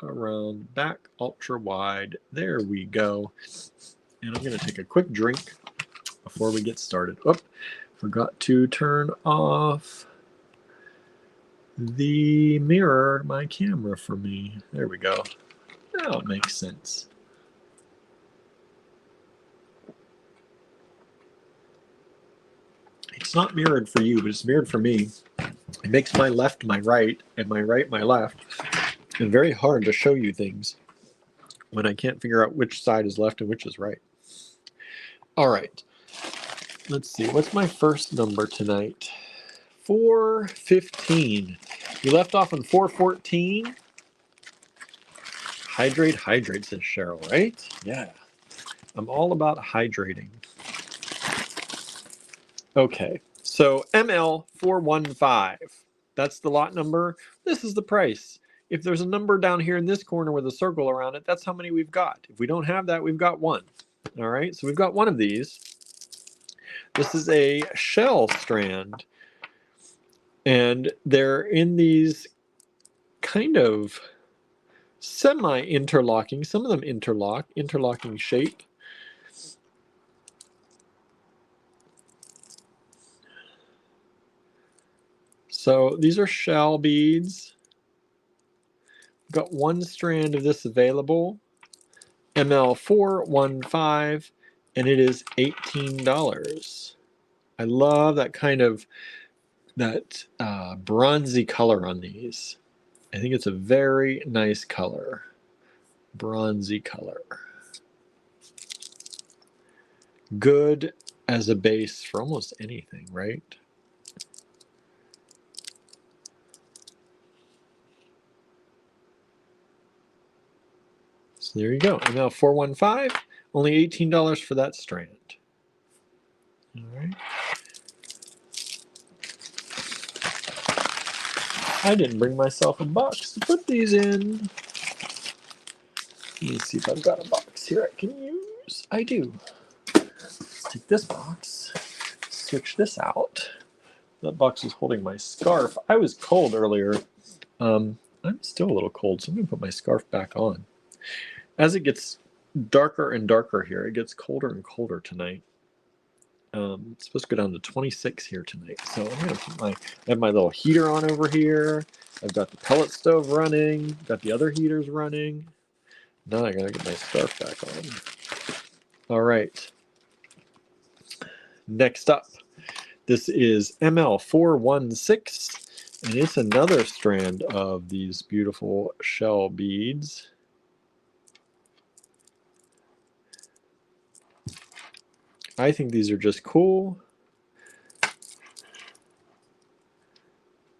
around back ultra wide. There we go. And I'm going to take a quick drink before we get started. Oh, forgot to turn off the mirror, my camera for me. There we go. Now it makes sense. It's not mirrored for you, but it's mirrored for me. It makes my left my right and my right my left. And very hard to show you things when I can't figure out which side is left and which is right. All right. Let's see. What's my first number tonight? 415. You left off on 414. Hydrate, hydrate, says Cheryl, right? Yeah. I'm all about hydrating. Okay. So ML415. That's the lot number. This is the price. If there's a number down here in this corner with a circle around it, that's how many we've got. If we don't have that, we've got one. All right, so we've got one of these. This is a shell strand. And they're in these kind of semi-interlocking, some of them interlocking shape. So these are shell beads. Got one strand of this available, ML415, and it is $18. I love that kind of bronzy color on these. I think it's a very nice color, bronzy color. Good as a base for almost anything, right? So there you go. And now 415, only $18 for that strand. All right. I didn't bring myself a box to put these in. Let me see if I've got a box here I can use. I do. Let's take this box, switch this out. That box is holding my scarf. I was cold earlier. I'm still a little cold, so I'm going to put my scarf back on. As it gets darker and darker here, it gets colder and colder tonight. It's supposed to go down to 26 here tonight. So I'm going to put I have my little heater on over here. I've got the pellet stove running. Got the other heaters running. Now I got to get my scarf back on. All right. Next up, this is ML416, and it's another strand of these beautiful shell beads. I think these are just cool.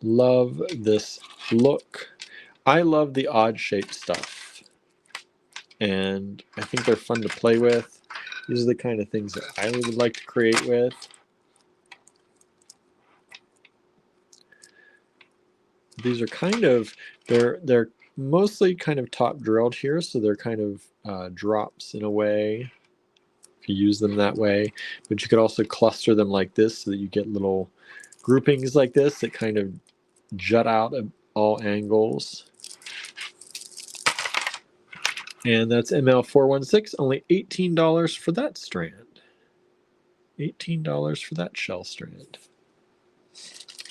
Love this look. I love the odd shaped stuff, and I think they're fun to play with. These are the kind of things that I would like to create with. These are kind of, they're mostly kind of top drilled here, so they're kind of drops in a way if you use them that way. But you could also cluster them like this so that you get little groupings like this that kind of jut out at all angles. And that's ML416, only $18 for that strand. $18 for that shell strand.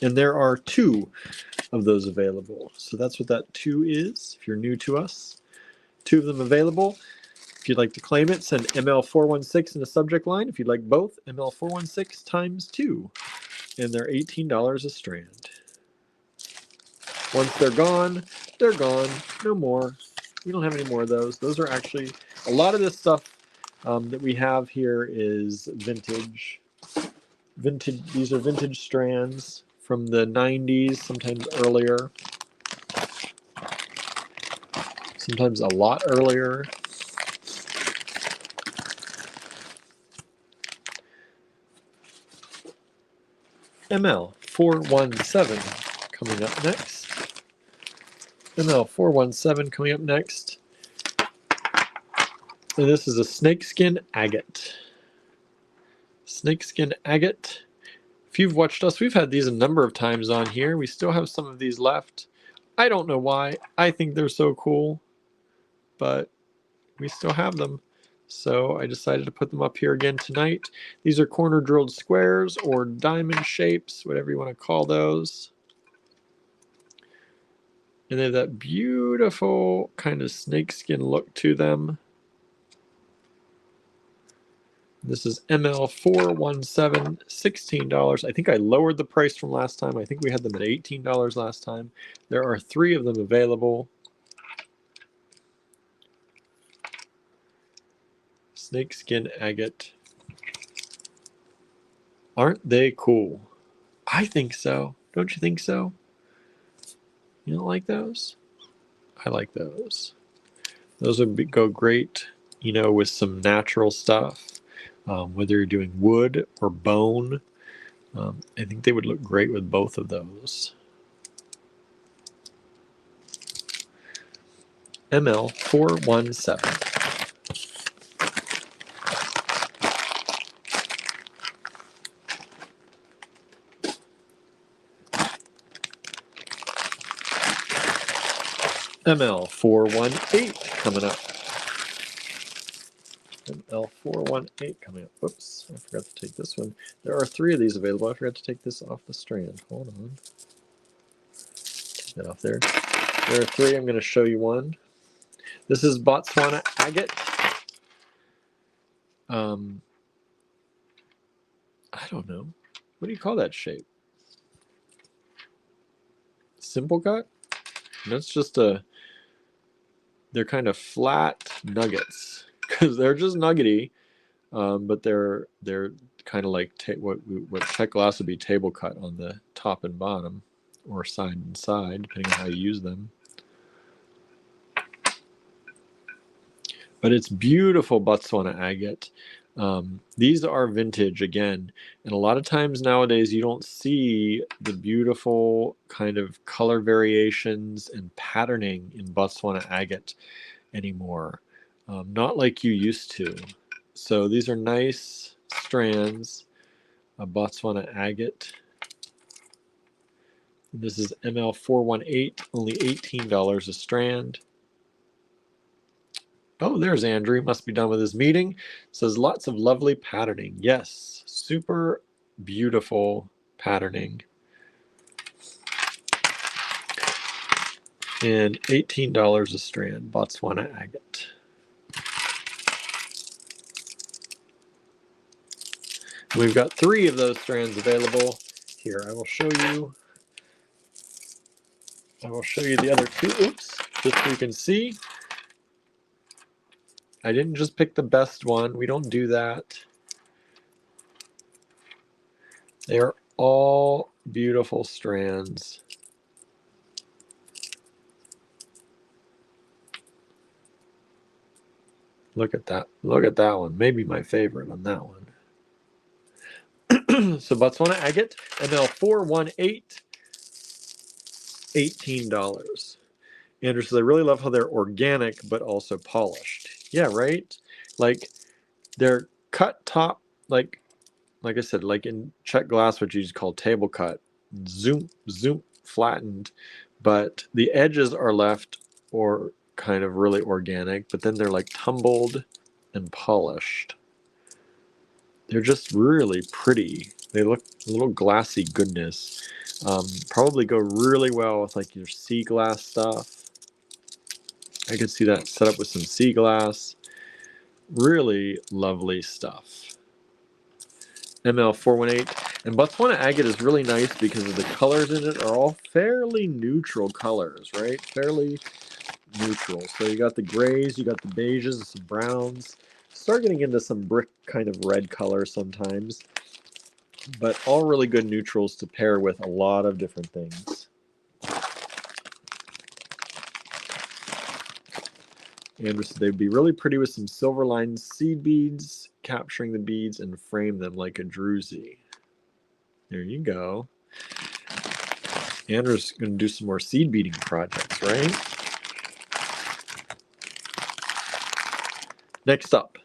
And there are 2 of those available. So that's what that 2 is. If you're new to us, 2 of them available. If you'd like to claim it, send ML416 in the subject line. If you'd like both, ML416 times 2. And they're $18 a strand. Once they're gone, they're gone. No more. We don't have any more of those. Those are actually, a lot of this stuff that we have here is vintage. These are vintage strands from the 90s, sometimes earlier. Sometimes a lot earlier. ML417 coming up next. ML417 coming up next. And this is a snakeskin agate. Snakeskin agate. If you've watched us, we've had these a number of times on here. We still have some of these left. I don't know why. I think they're so cool, but we still have them. So I decided to put them up here again tonight. These are corner drilled squares or diamond shapes, whatever you want to call those. And they have that beautiful kind of snakeskin look to them. This is ML417, $16. I think I lowered the price from last time. I think we had them at $18 last time. There are 3 of them available. Snakeskin agate. Aren't they cool? I think so. Don't you think so? You don't like those? I like those. Those would go great, you know, with some natural stuff. Whether you're doing wood or bone, I think they would look great with both of those. ML417. ML418 coming up. ML418 coming up. Whoops, I forgot to take this one. There are 3 of these available. I forgot to take this off the strand. Hold on. Take that off there. There are 3. I'm going to show you one. This is Botswana agate. I don't know. What do you call that shape? Simple cut? That's just they're kind of flat nuggets because they're just nuggety, but they're kind of like what check glass would be table cut on the top and bottom, or side and side, depending on how you use them. But it's beautiful Botswana agate. These are vintage again, and a lot of times nowadays you don't see the beautiful kind of color variations and patterning in Botswana agate anymore, not like you used to. So these are nice strands of Botswana agate. This is ML418, only $18 a strand. Oh, there's Andrew. Must be done with his meeting. Says lots of lovely patterning. Yes, super beautiful patterning. And $18 a strand, Botswana agate. We've got 3 of those strands available. Here, I will show you. I will show you the other 2. Oops, just so you can see. I didn't just pick the best one. We don't do that. They are all beautiful strands. Look at that. Look at that one. Maybe my favorite on that one. So Botswana agate, ML418, $18. Andrew says, I really love how they're organic but also polished. Yeah, right? Like they're cut top, like I said, like in check glass, which you just call table cut, zoom, flattened, but the edges are left or kind of really organic, but then they're like tumbled and polished. They're just really pretty. They look a little glassy goodness. Probably go really well with like your sea glass stuff. I could see that set up with some sea glass. Really lovely stuff. ML418. And Botswana agate is really nice because of the colors in it are all fairly neutral colors, right? Fairly neutral. So you got the grays, you got the beiges, some browns. Start getting into some brick kind of red color sometimes. But all really good neutrals to pair with a lot of different things. Andrew said they'd be really pretty with some silver lined seed beads, capturing the beads and frame them like a druzy. There you go. Andrew's going to do some more seed beading projects, right? Next up,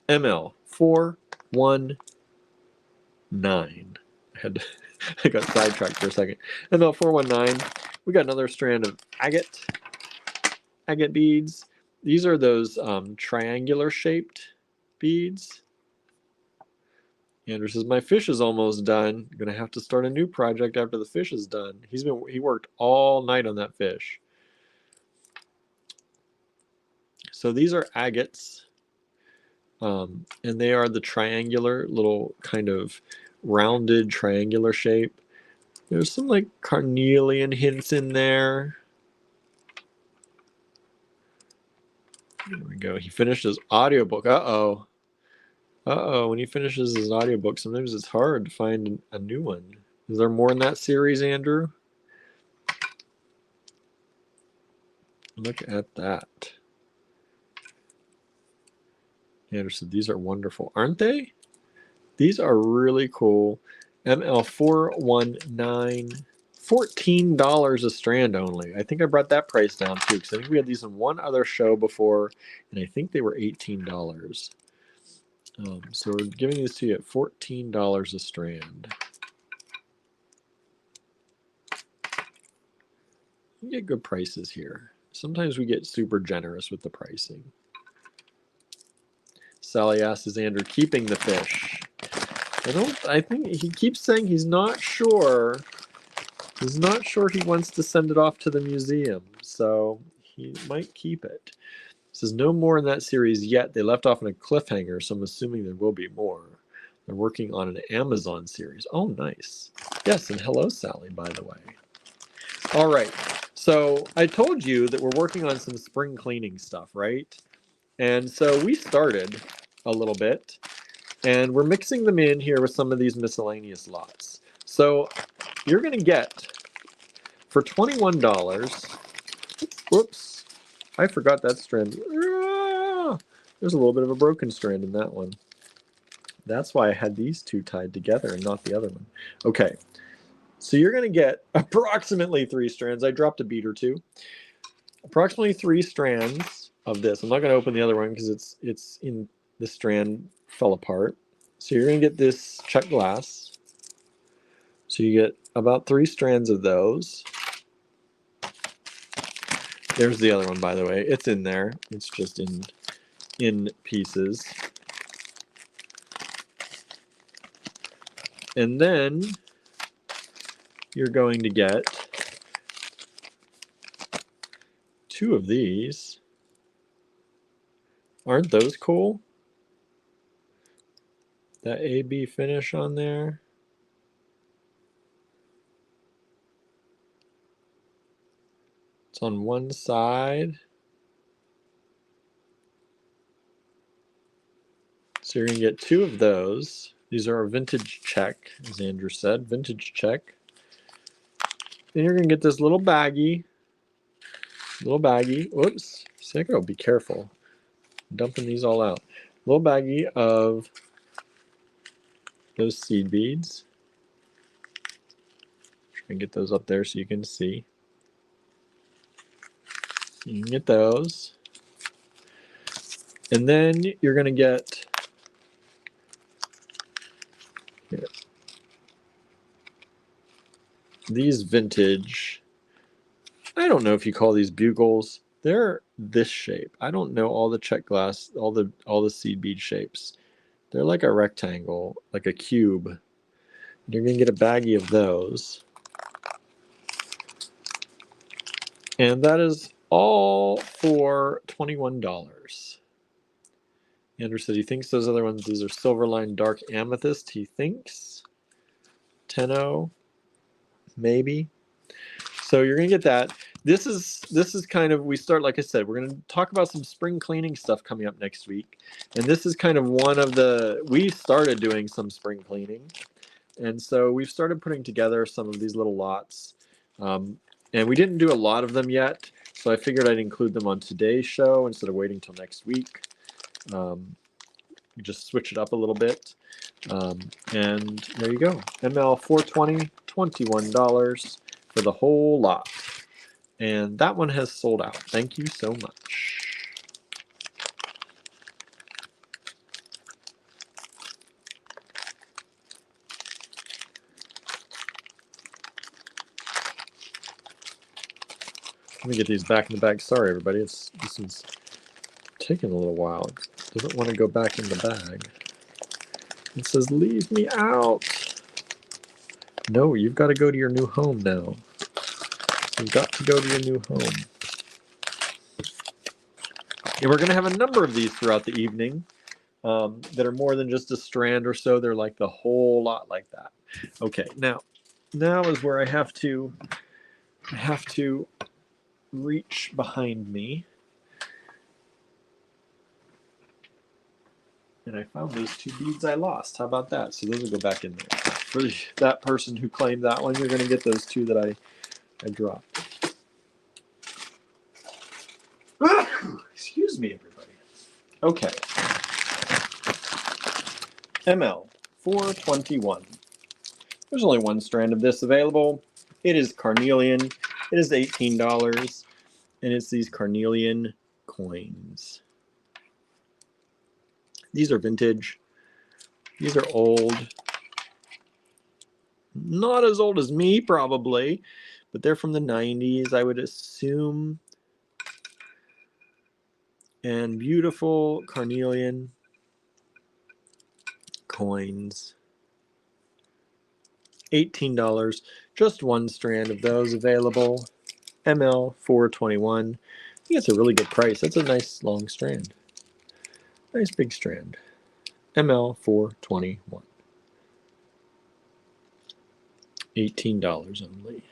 ML419. I got sidetracked for a second. ML419. We got another strand of agate beads. These are those triangular shaped beads. Andrew says, my fish is almost done. I'm gonna have to start a new project after the fish is done. He worked all night on that fish. So these are agates, and they are the triangular, little kind of rounded triangular shape. There's some like carnelian hints in there. There we go. He finished his audiobook. Uh-oh. When he finishes his audiobook, sometimes it's hard to find a new one. Is there more in that series, Andrew? Look at that. Andrew said, these are wonderful, aren't they? These are really cool. ML419, $14 a strand only. I think I brought that price down too, because I think we had these in one other show before, and I think they were $18. So we're giving these to you at $14 a strand. You get good prices here. Sometimes we get super generous with the pricing. Sally asks, is Andrew keeping the fish? I think he keeps saying he's not sure. He's not sure he wants to send it off to the museum, so he might keep it. He says no more in that series yet. They left off on a cliffhanger, so I'm assuming there will be more. They're working on an Amazon series. Oh, nice. Yes, and hello, Sally, by the way. All right. So I told you that we're working on some spring cleaning stuff, right? And so we started a little bit, and we're mixing them in here with some of these miscellaneous lots. So you're going to get, for $21, whoops, I forgot that strand. There's a little bit of a broken strand in that one. That's why I had these two tied together and not the other one. Okay, so you're going to get approximately 3 strands. I dropped a bead or two. Approximately 3 strands of this. I'm not going to open the other one because it's in the strand fell apart. So you're going to get this check glass. So you get about 3 strands of those. There's the other one, by the way. It's in there. It's just in pieces. And then you're going to get 2 of these. Aren't those cool? That AB finish on there. It's on one side. So you're going to get 2 of those. These are a vintage check, as Andrew said, vintage check. Then you're going to get this little baggie. Whoops. Sacro, be careful. I'm dumping these all out. Little baggie of those seed beads. Try and get those up there so you can see. You can get those. And then you're going to get here, these vintage, I don't know if you call these bugles. They're this shape. I don't know all the check glass, all the seed bead shapes. They're like a rectangle, like a cube. You're going to get a baggie of those. And that is all for $21. Andrew said he thinks those other ones, these are Silverline Dark Amethyst, he thinks. 10-0, maybe. So you're going to get that. This is kind of, we start, like I said, we're going to talk about some spring cleaning stuff coming up next week. And this is kind of one of the, we started doing some spring cleaning. And so we've started putting together some of these little lots. And we didn't do a lot of them yet. So I figured I'd include them on today's show instead of waiting till next week. Just switch it up a little bit. And there you go. ML 420, $21 for the whole lot. And that one has sold out. Thank you so much. Let me get these back in the bag. Sorry, everybody. This is taking a little while. It doesn't want to go back in the bag. It says, leave me out. No, you've got to go to your new home now. You've got to go to your new home. And we're going to have a number of these throughout the evening that are more than just a strand or so. They're like the whole lot like that. Okay, now is where I have to reach behind me. And I found those 2 beads I lost. How about that? So those will go back in there. For that person who claimed that one, you're going to get those 2 that I dropped. Excuse me, everybody. Okay. ML 421. There's only one strand of this available. It is carnelian. It is $18. And it's these carnelian coins. These are vintage. These are old. Not as old as me, probably, but they're from the 90s, I would assume. And beautiful carnelian coins. $18. Just one strand of those available. ML 421. I think it's a really good price. That's a nice long strand. Nice big strand. ML 421. $18 only.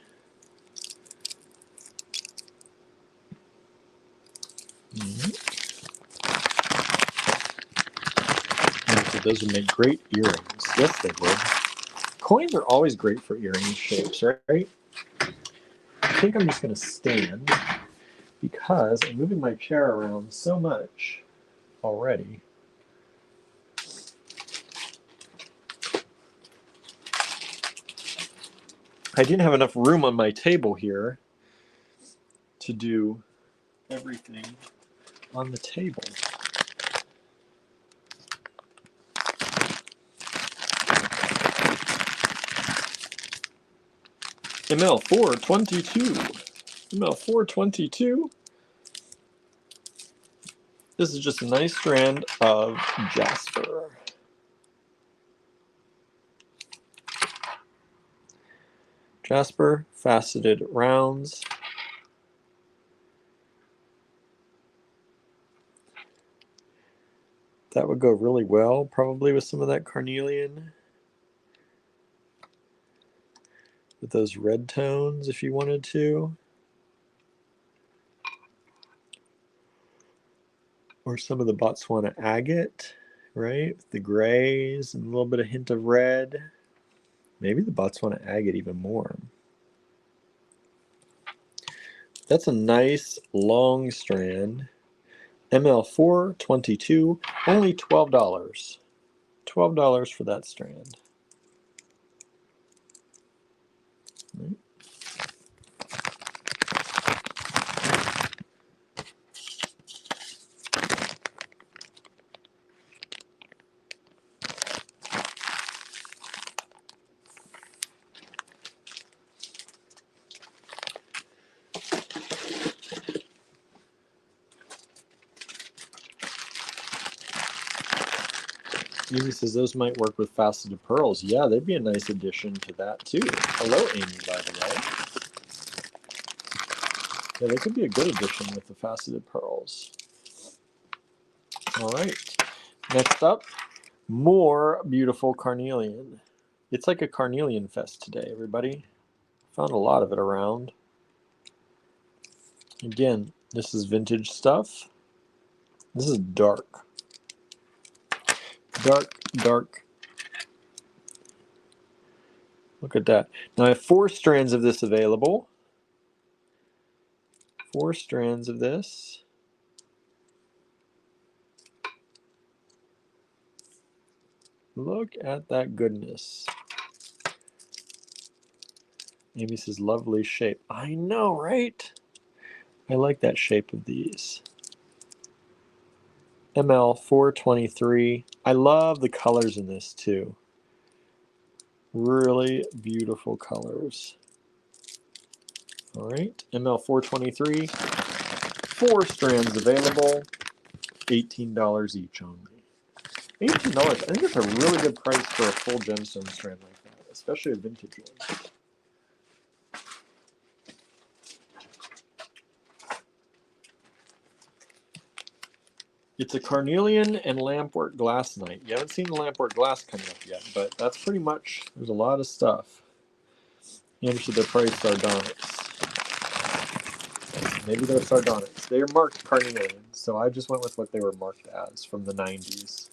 Those would make great earrings. Yes, they would. Coins are always great for earring shapes, right? I think I'm just going to stand because I'm moving my chair around so much already. I didn't have enough room on my table here to do everything on the table. ML 422. ML 422. This is just a nice strand of jasper. Jasper, faceted rounds. That would go really well, probably with some of that carnelian. With those red tones, if you wanted to. Or some of the Botswana agate, right? With the grays and a little bit of hint of red. Maybe the Botswana agate even more. That's a nice long strand. ML 422, only $12. $12 for that strand. Right. Amy says those might work with faceted pearls. Yeah, they'd be a nice addition to that too. Hello, Amy, by the way. Yeah, they could be a good addition with the faceted pearls. All right. Next up, more beautiful carnelian. It's like a carnelian fest today, everybody. Found a lot of it around. Again, this is vintage stuff. This is dark. Dark. Look at that. Now I have 4 strands of this available. 4 strands of this. Look at that goodness. Amy says, lovely shape. I know, right? I like that shape of these. ML 423. I love the colors in this too. Really beautiful colors. All right, ML 423. 4 strands available. $18 each only. $18. I think it's a really good price for a full gemstone strand like that, especially a vintage one. It's a carnelian and lampwork glass night. You haven't seen the lampwork glass coming up yet, but that's pretty much, there's a lot of stuff. And to the price sardonyx. Maybe they're sardonyx. They are marked carnelian, so I just went with what they were marked as from the 90s.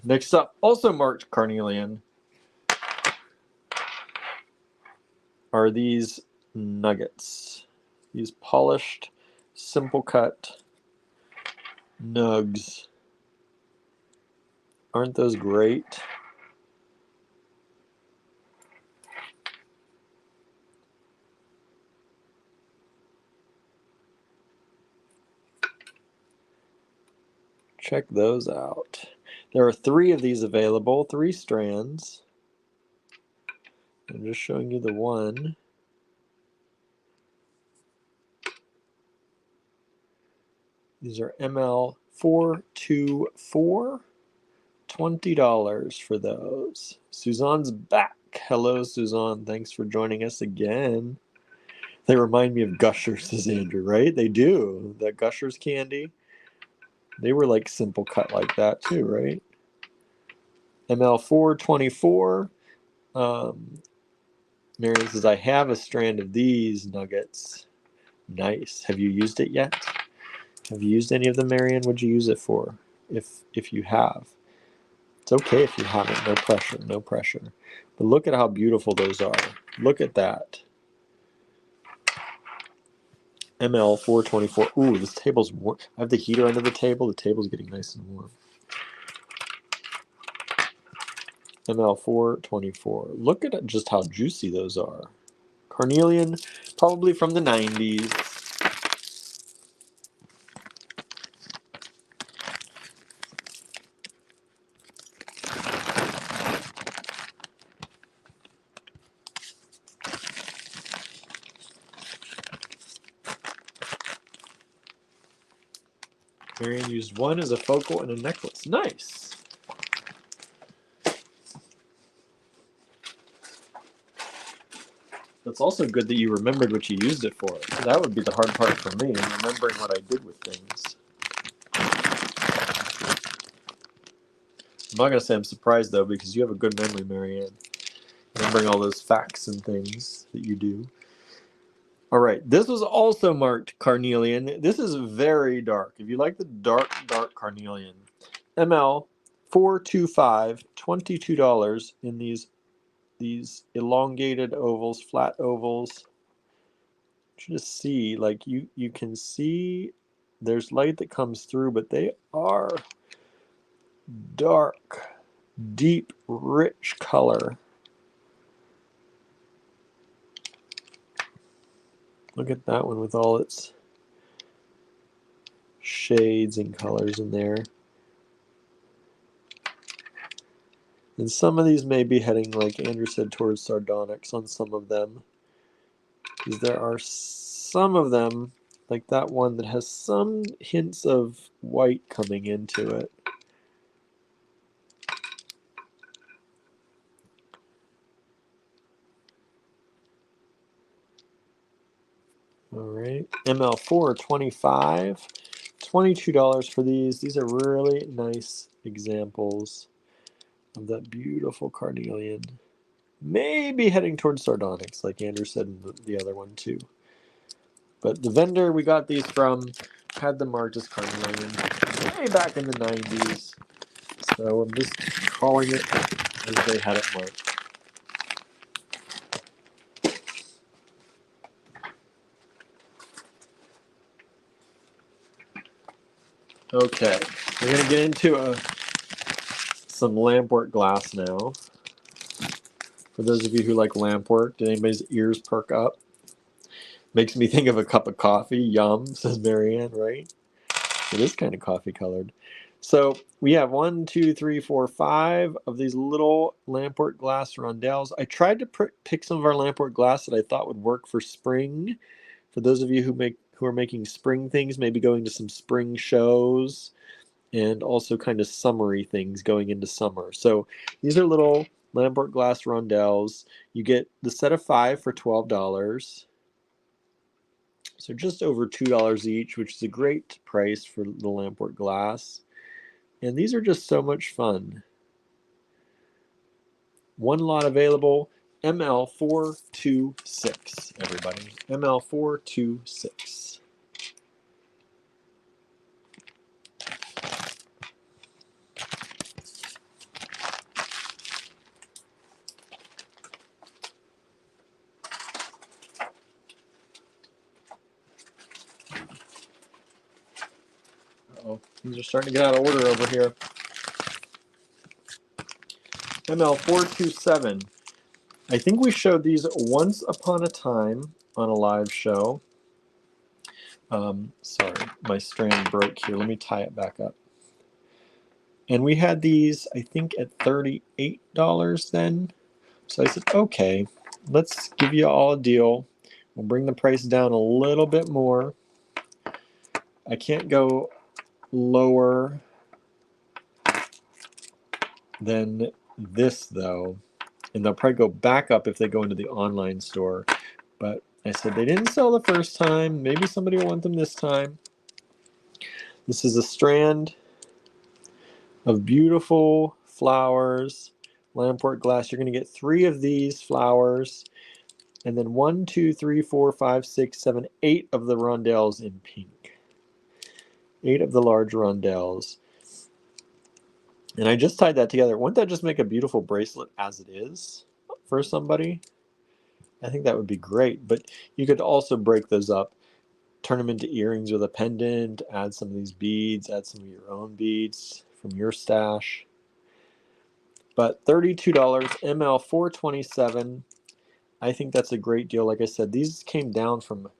Next up, also marked carnelian, are these nuggets. These polished, simple cut nugs. Aren't those great? Check those out. There are 3 of these available, 3 strands. I'm just showing you the one. These are ML 424. $20 for those. Suzanne's back. Hello, Suzanne. Thanks for joining us again. They remind me of Gushers, says Andrew, right? They do. That Gushers candy. They were like simple cut like that too, right? ML 424. Marion says, I have a strand of these nuggets. Nice. Have you used it yet? Have you used any of them, Marion? What'd you use it for? If you have. It's okay if you haven't. No pressure. No pressure. But look at how beautiful those are. Look at that. ML 424. Ooh, this table's warm. I have the heater under the table. The table's getting nice and warm. ML 424. Look at just how juicy those are. Carnelian, probably from the 90s. Marion used one as a focal and a necklace. Nice. It's also good that you remembered what you used it for. That would be the hard part for me, remembering what I did with things. I'm not going to say I'm surprised, though, because you have a good memory, Marianne. Remembering all those facts and things that you do. All right, this was also marked carnelian. This is very dark. If you like the dark carnelian, ML 425, $22 in these elongated ovals, flat ovals. You just see, like you can see there's light that comes through, but they are dark, deep, rich color. Look at that one with all its shades and colors in there. And some of these may be heading, like Andrew said, towards sardonyx on some of them. Because there are some of them, like that one, that has some hints of white coming into it. All right, ML425, $22 for these. These are really nice examples of that beautiful carnelian. Maybe heading towards sardonyx, like Andrew said in the other one too. But the vendor we got these from had them marked as carnelian way back in the 90s. So I'm just calling it as they had it marked. Okay, we're going to get into some lampwork glass now. For those of you who like lampwork, did anybody's ears perk up? Makes me think of a cup of coffee. Yum, says Marianne, right? It is kind of coffee colored. So we have 1, 2, 3, 4, 5 of these little lampwork glass rondelles. I tried to pick some of our lampwork glass that I thought would work for spring. For those of you who are making spring things, maybe going to some spring shows, and also kind of summery things going into summer. So these are little lampwork glass rondelles. You get the set of 5 for $12. So just over $2 each, which is a great price for the lampwork glass. And these are just so much fun. One lot available, ML426, everybody. ML426. Uh-oh, these are starting to get out of order over here. ML427. I think we showed these once upon a time on a live show. Sorry, my strand broke here. Let me tie it back up. And we had these, I think, at $38 then. So I said, okay, let's give you all a deal. We'll bring the price down a little bit more. I can't go lower than this, though. And they'll probably go back up if they go into the online store. But I said they didn't sell the first time. Maybe somebody will want them this time. This is a strand of beautiful flowers, lampwork glass. You're going to get 3 of these flowers, and then 1, 2, 3, 4, 5, 6, 7, 8 of the rondelles in pink. 8 of the large rondelles. And I just tied that together. Wouldn't that just make a beautiful bracelet as it is for somebody? I think that would be great. But you could also break those up, turn them into earrings with a pendant, add some of these beads, add some of your own beads from your stash. But $32, ML427. I think that's a great deal. Like I said, these came down from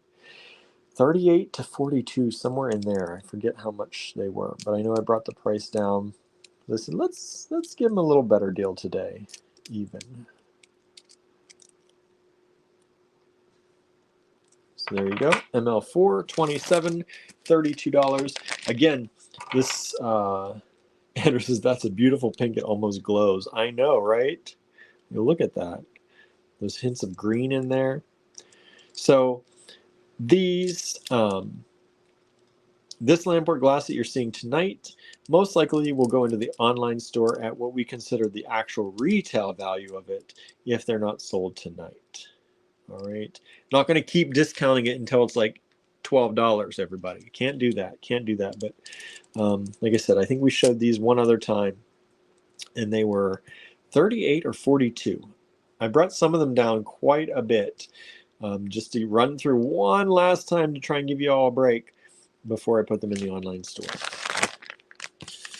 38 to 42, somewhere in there. I forget how much they were, but I know I brought the price down. Listen, let's give them a little better deal today, even. So there you go. ML427, $32. Again, this Andrew says that's a beautiful pink. It almost glows. I know, right? You look at that. Those hints of green in there. So these this lampwork glass that you're seeing tonight most likely will go into the online store at what we consider the actual retail value of it if they're not sold tonight. All right. Not going to keep discounting it until it's like $12, everybody. Can't do that. Can't do that. But like I said, I think we showed these one other time, and they were 38 or 42. I brought some of them down quite a bit just to run through one last time to try and give you all a break before I put them in the online store.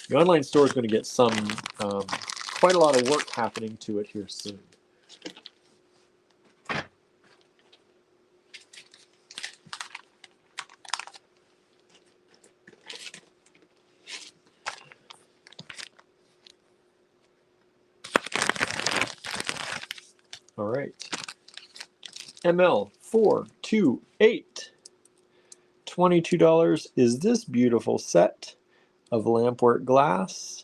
The online store is going to get some quite a lot of work happening to it here soon. All right. ML428. $22 is this beautiful set of lampwork glass.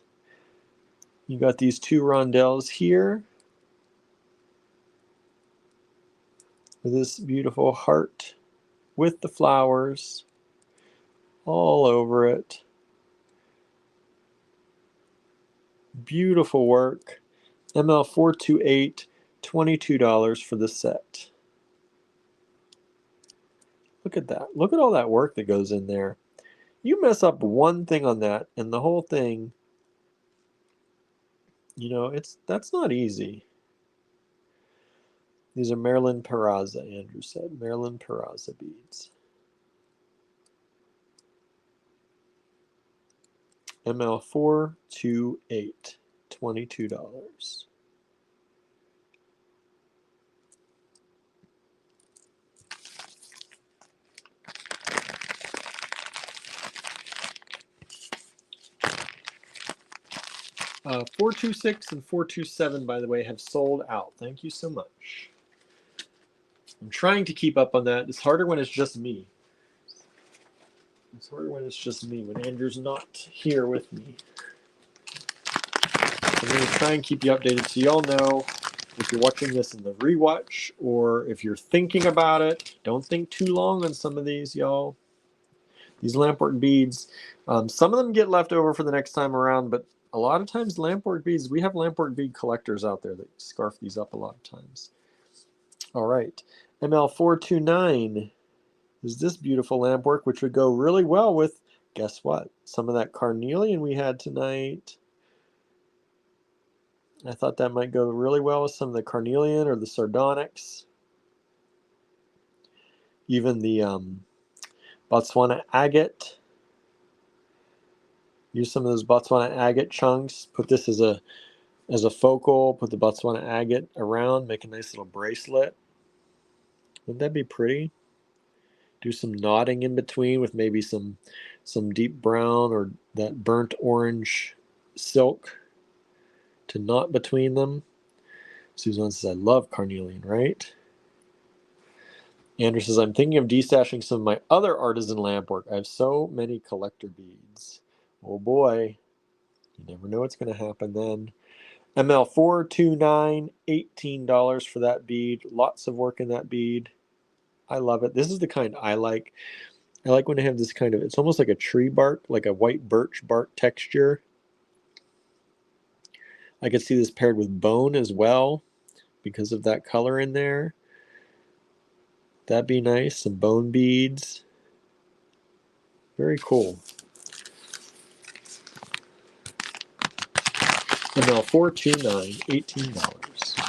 You got these 2 rondelles here with this beautiful heart with the flowers all over it. Beautiful work. ML428, $22 for the set. Look at that. Look at all that work that goes in there. You mess up one thing on that and the whole thing, you know, that's not easy. These are Maryland Peraza, Andrew said. Maryland Peraza beads. ML428, $22. Uh, 426 and 427, by the way, have sold out. Thank you so much. I'm trying to keep up on that. It's harder when it's just me. It's harder when it's just me, when Andrew's not here with me. I'm going to try and keep you updated so y'all know if you're watching this in the rewatch or if you're thinking about it. Don't think too long on some of these, y'all. These lampwork beads, some of them get left over for the next time around, but a lot of times lampwork beads, we have lampwork bead collectors out there that scarf these up a lot of times. All right, ML429 is this beautiful lampwork, which would go really well with, guess what? Some of that carnelian we had tonight. I thought that might go really well with some of the carnelian or the sardonyx. Even the Botswana agate. Use some of those Botswana agate chunks. Put this as a focal. Put the Botswana agate around. Make a nice little bracelet. Wouldn't that be pretty? Do some knotting in between with maybe some deep brown or that burnt orange silk to knot between them. Suzanne says, I love carnelian, right? Andrew says, I'm thinking of destashing some of my other artisan lamp work. I have so many collector beads. Oh boy, you never know what's going to happen then. ML429, $18 for that bead. Lots of work in that bead. I love it. This is the kind I like. I like when they have this kind of, it's almost like a tree bark, like a white birch bark texture. I could see this paired with bone as well because of that color in there. That'd be nice. Some bone beads. Very cool. ML429, $18.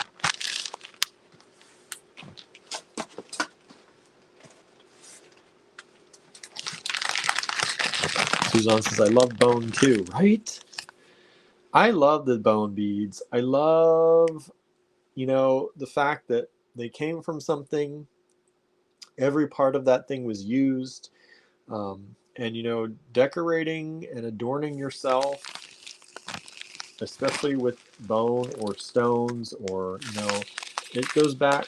Suzanne says, I love bone too, right? I love the bone beads. I love, the fact that they came from something. Every part of that thing was used. And, decorating and adorning yourself, especially with bone or stones or, it goes back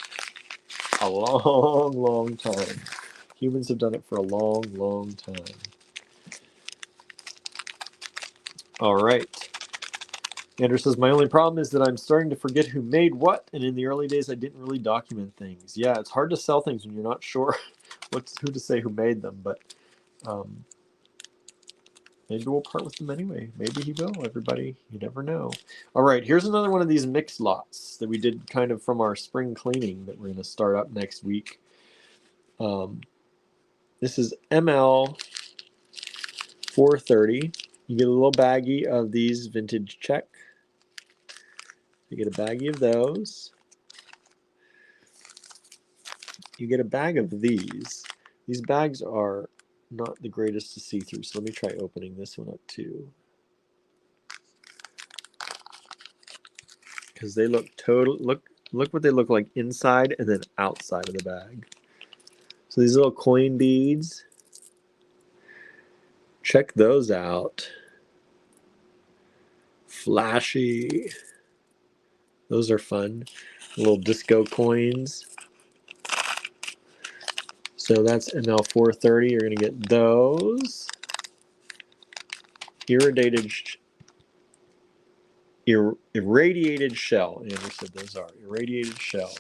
a long, long time. Humans have done it for a long, long time. All right. Andrew says, my only problem is that I'm starting to forget who made what, and in the early days I didn't really document things. Yeah, it's hard to sell things when you're not sure who to say who made them, but maybe we'll part with them anyway. Maybe he will, everybody. You never know. All right, here's another one of these mixed lots that we did kind of from our spring cleaning that we're going to start up next week. This is ML 430. You get a little baggie of these vintage check. You get a baggie of those. You get a bag of these. These bags are not the greatest to see through, so let me try opening this one up too. Because they look look what they look like inside and then outside of the bag. So these little coin beads, check those out. Flashy. Those are fun. Little disco coins. So that's ML430. You're going to get those. Irradiated shell. Andrew said those are irradiated shell.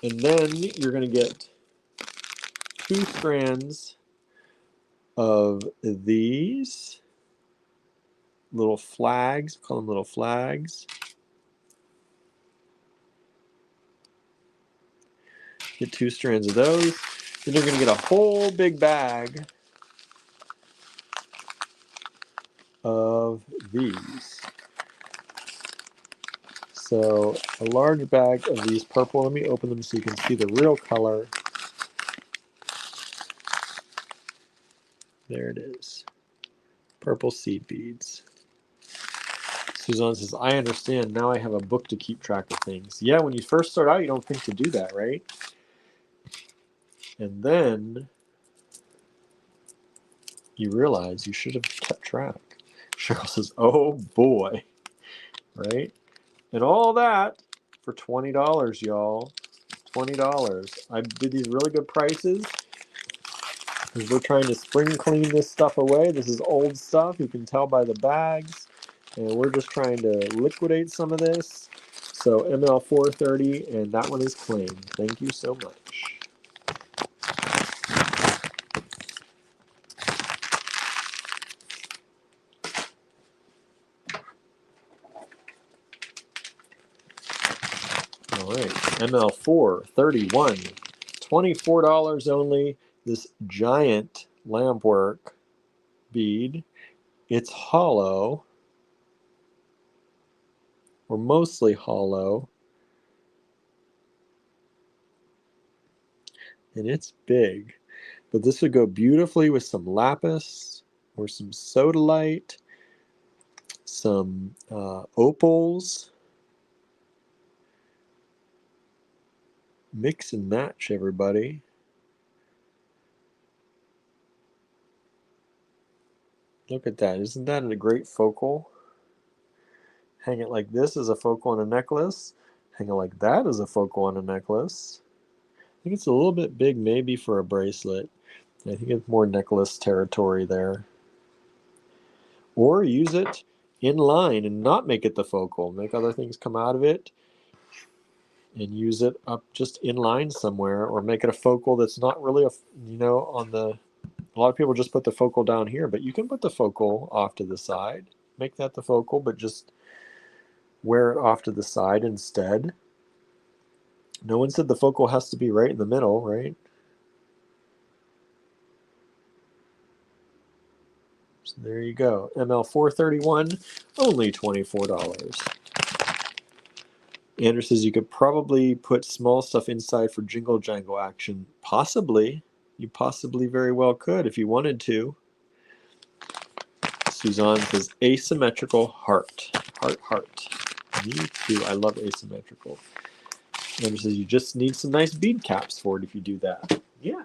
And then you're going to get 2 strands of these little flags, call them little flags. Get 2 strands of those. Then you're going to get a whole big bag of these. So a large bag of these purple. Let me open them so you can see the real color. There it is. Purple seed beads. Suzanne says, I understand. Now I have a book to keep track of things. Yeah, when you first start out, you don't think to do that, right? And then you realize you should have kept track. Cheryl says, oh boy, right? And all that for $20, y'all. $20. I did these really good prices because we're trying to spring clean this stuff away. This is old stuff. You can tell by the bags. And we're just trying to liquidate some of this. So ML 430, and that one is claimed. Thank you so much. All right, ML 431, $24 only. This giant lampwork bead. It's hollow, or mostly hollow. And it's big. But this would go beautifully with some lapis or some sodalite, some opals. Mix and match, everybody. Look at that. Isn't that a great focal? Hang it like this as a focal on a necklace. Hang it like that as a focal on a necklace. I think it's a little bit big maybe for a bracelet. I think it's more necklace territory there. Or use it in line and not make it the focal. Make other things come out of it and use it up just in line somewhere, or make it a focal that's not really on the, a lot of people just put the focal down here, but you can put the focal off to the side. Make that the focal, but just wear it off to the side instead. No one said the focal has to be right in the middle, right? So there you go. ML 431, only $24. Andrew says you could probably put small stuff inside for jingle jangle action. Possibly. You possibly very well could if you wanted to. Suzanne says asymmetrical heart. Heart, heart. Me too. I love asymmetrical. Andrew says you just need some nice bead caps for it if you do that. Yeah.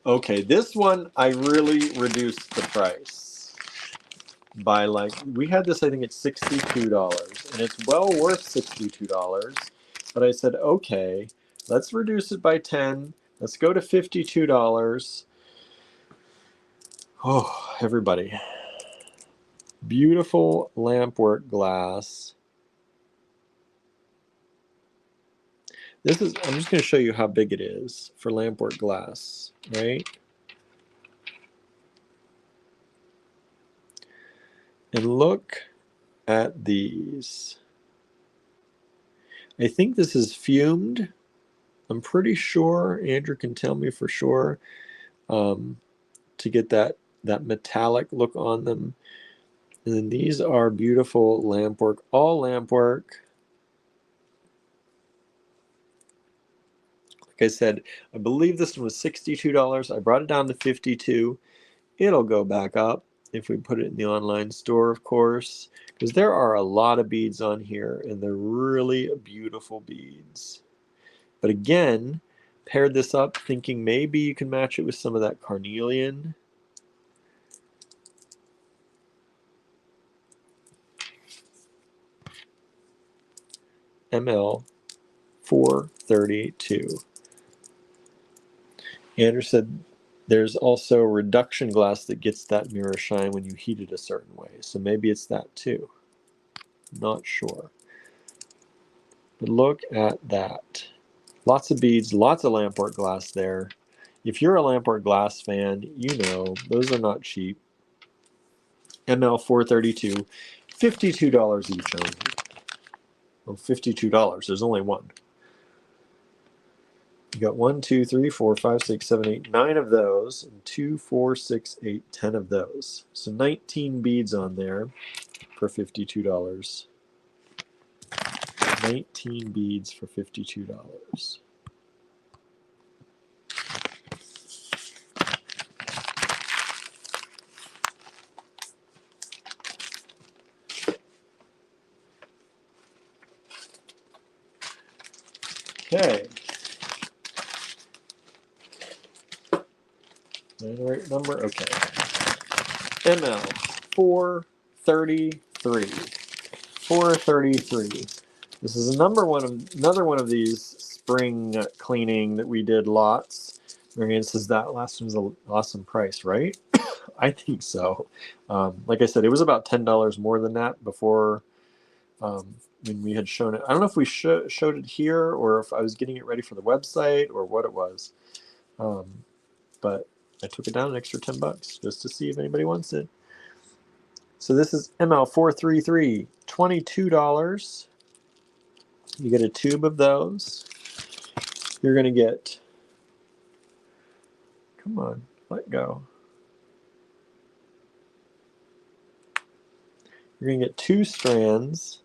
Okay, this one I really reduced the price by, like, we had this I think at $62, and it's well worth $62. But I said, okay, let's reduce it by 10. Let's go to $52. Oh, everybody. Beautiful lampwork glass. This is, I'm just going to show you how big it is for lampwork glass, right? And look at these. I think this is fumed. I'm pretty sure, Andrew can tell me for sure, to get that metallic look on them. And then these are beautiful lampwork, all lampwork. Like I said, I believe this one was $62. I brought it down to $52. It'll go back up if we put it in the online store, of course, because there are a lot of beads on here, and they're really beautiful beads. But again, paired this up thinking maybe you can match it with some of that carnelian. ML 432. Andrew said there's also reduction glass that gets that mirror shine when you heat it a certain way. So maybe it's that too. Not sure. But look at that. Lots of beads, lots of Lamport glass there. If you're a Lamport glass fan, you know those are not cheap. ML 432, $52 each only. Well, $52. There's only one. You got 1, 2, 3, 4, 5, 6, 7, 8, 9 of those, and 2, 4, 6, 8, 10 of those. So 19 beads on there for $52. 19 beads for $52. Okay. Am I the right number? Okay. ML 433. 433. This is another one of these spring cleaning that we did lots. Marianne says that last one's an awesome price, right? I think so. Like I said, it was about $10 more than that before when we had shown it. I don't know if we showed it here or if I was getting it ready for the website or what it was. But I took it down an extra $10 just to see if anybody wants it. So this is ML433, $22. You get a tube of those. You're going to get, come on, let go. You're going to get 2 strands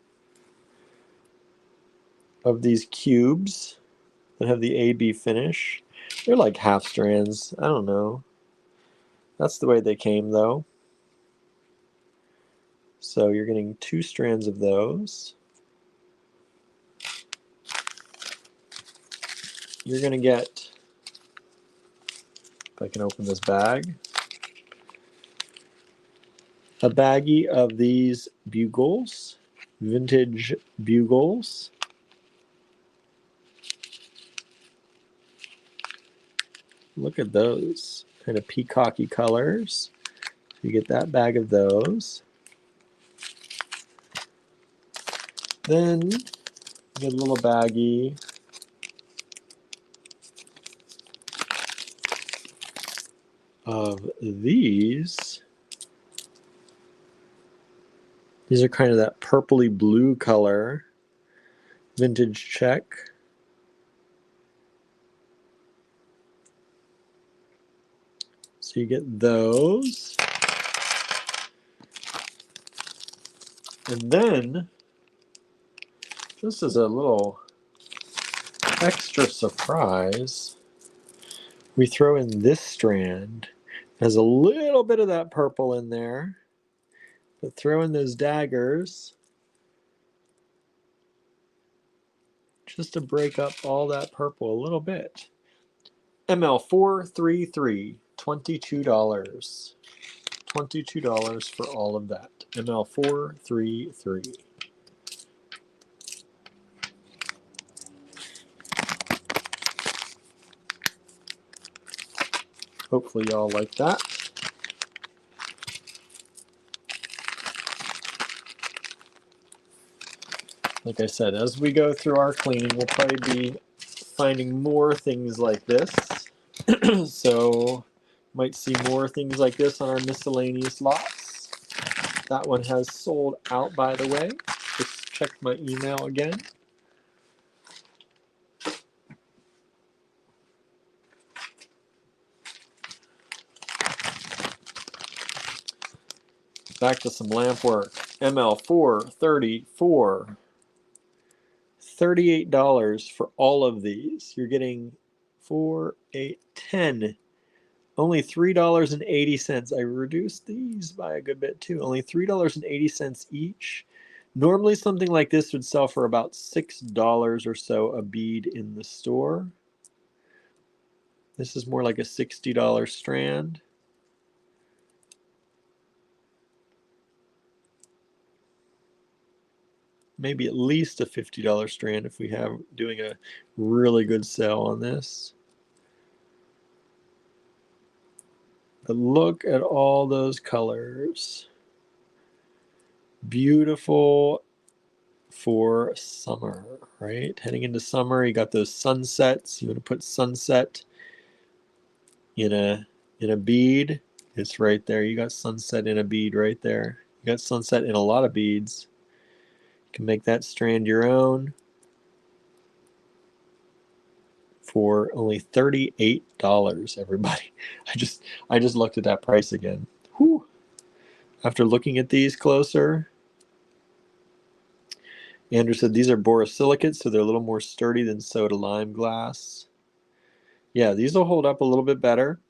of these cubes that have the AB finish. They're like half strands. I don't know. That's the way they came though. So you're getting 2 strands of those. You're going to get, if I can open this bag, a baggie of these bugles, vintage bugles. Look at those kind of peacocky colors. You get that bag of those. Then you get a little baggie of these. These are kind of that purpley blue color, vintage check. So you get those. And then, just as a little extra surprise, we throw in this strand. It has a little bit of that purple in there. But throw in those daggers just to break up all that purple a little bit. ML433, $22. $22 for all of that. ML433. Hopefully y'all like that. Like I said, as we go through our cleaning, we'll probably be finding more things like this. So might see more things like this on our miscellaneous lots. That one has sold out, by the way. Just check my email again. Back to some lamp work. ML434. $38 for all of these. You're getting 4, 8, 10. Only $3.80. I reduced these by a good bit too. Only $3.80 each. Normally something like this would sell for about $6 or so a bead in the store. This is more like a $60 strand. Maybe at least a $50 strand if we have doing a really good sale on this. But look at all those colors. Beautiful for summer, right? Heading into summer, you got those sunsets. You want to put sunset in a bead. It's right there. You got sunset in a bead right there. You got sunset in a lot of beads. You can make that strand your own for only $38, everybody. I just looked at that price again. Whew. After looking at these closer, Andrew said these are borosilicate, so they're a little more sturdy than soda lime glass. Yeah, these will hold up a little bit better.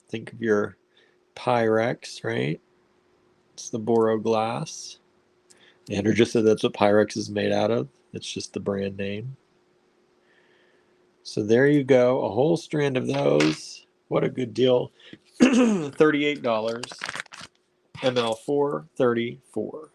Think of your Pyrex, right? It's the Boro glass. Andrew just said that's what Pyrex is made out of. It's just the brand name. So there you go, a whole strand of those. What a good deal. $38, ML 434.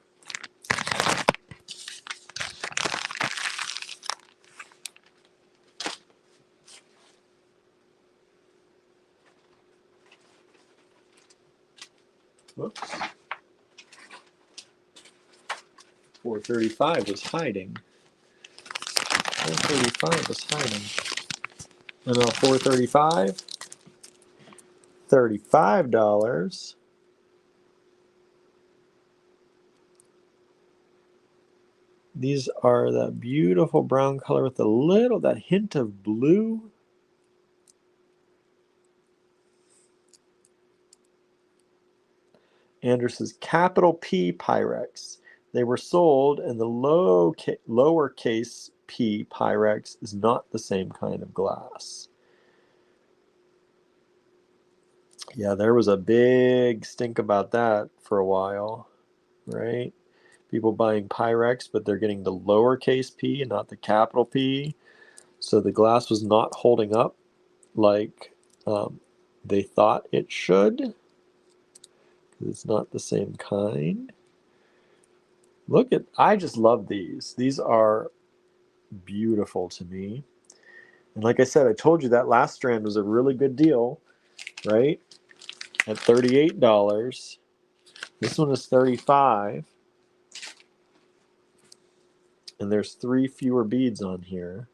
Whoops. 435 was hiding. 435 was hiding. ML 435, $35. These are that beautiful brown color with that hint of blue. Andrew says capital P Pyrex. They were sold, and the lowercase p Pyrex is not the same kind of glass. Yeah, there was a big stink about that for a while, right? People buying Pyrex, but they're getting the lowercase p and not the capital P. So the glass was not holding up like they thought it should. It's not the same kind. I just love these. These are beautiful to me. And like I said, I told you that last strand was a really good deal, right? At $38. This one is $35. And there's 3 fewer beads on here.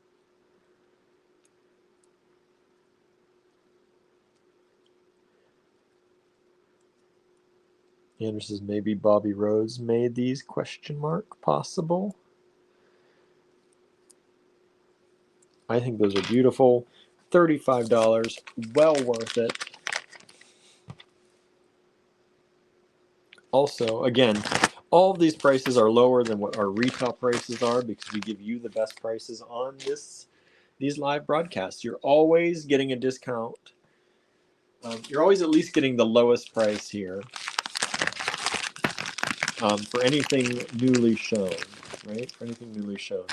Andrew says maybe Bobby Rhodes made these, ? Possible. I think those are beautiful. $35, well worth it. Also, again, all of these prices are lower than what our retail prices are because we give you the best prices on these live broadcasts. You're always getting a discount. You're always at least getting the lowest price here for anything newly shown, right? For anything newly shown.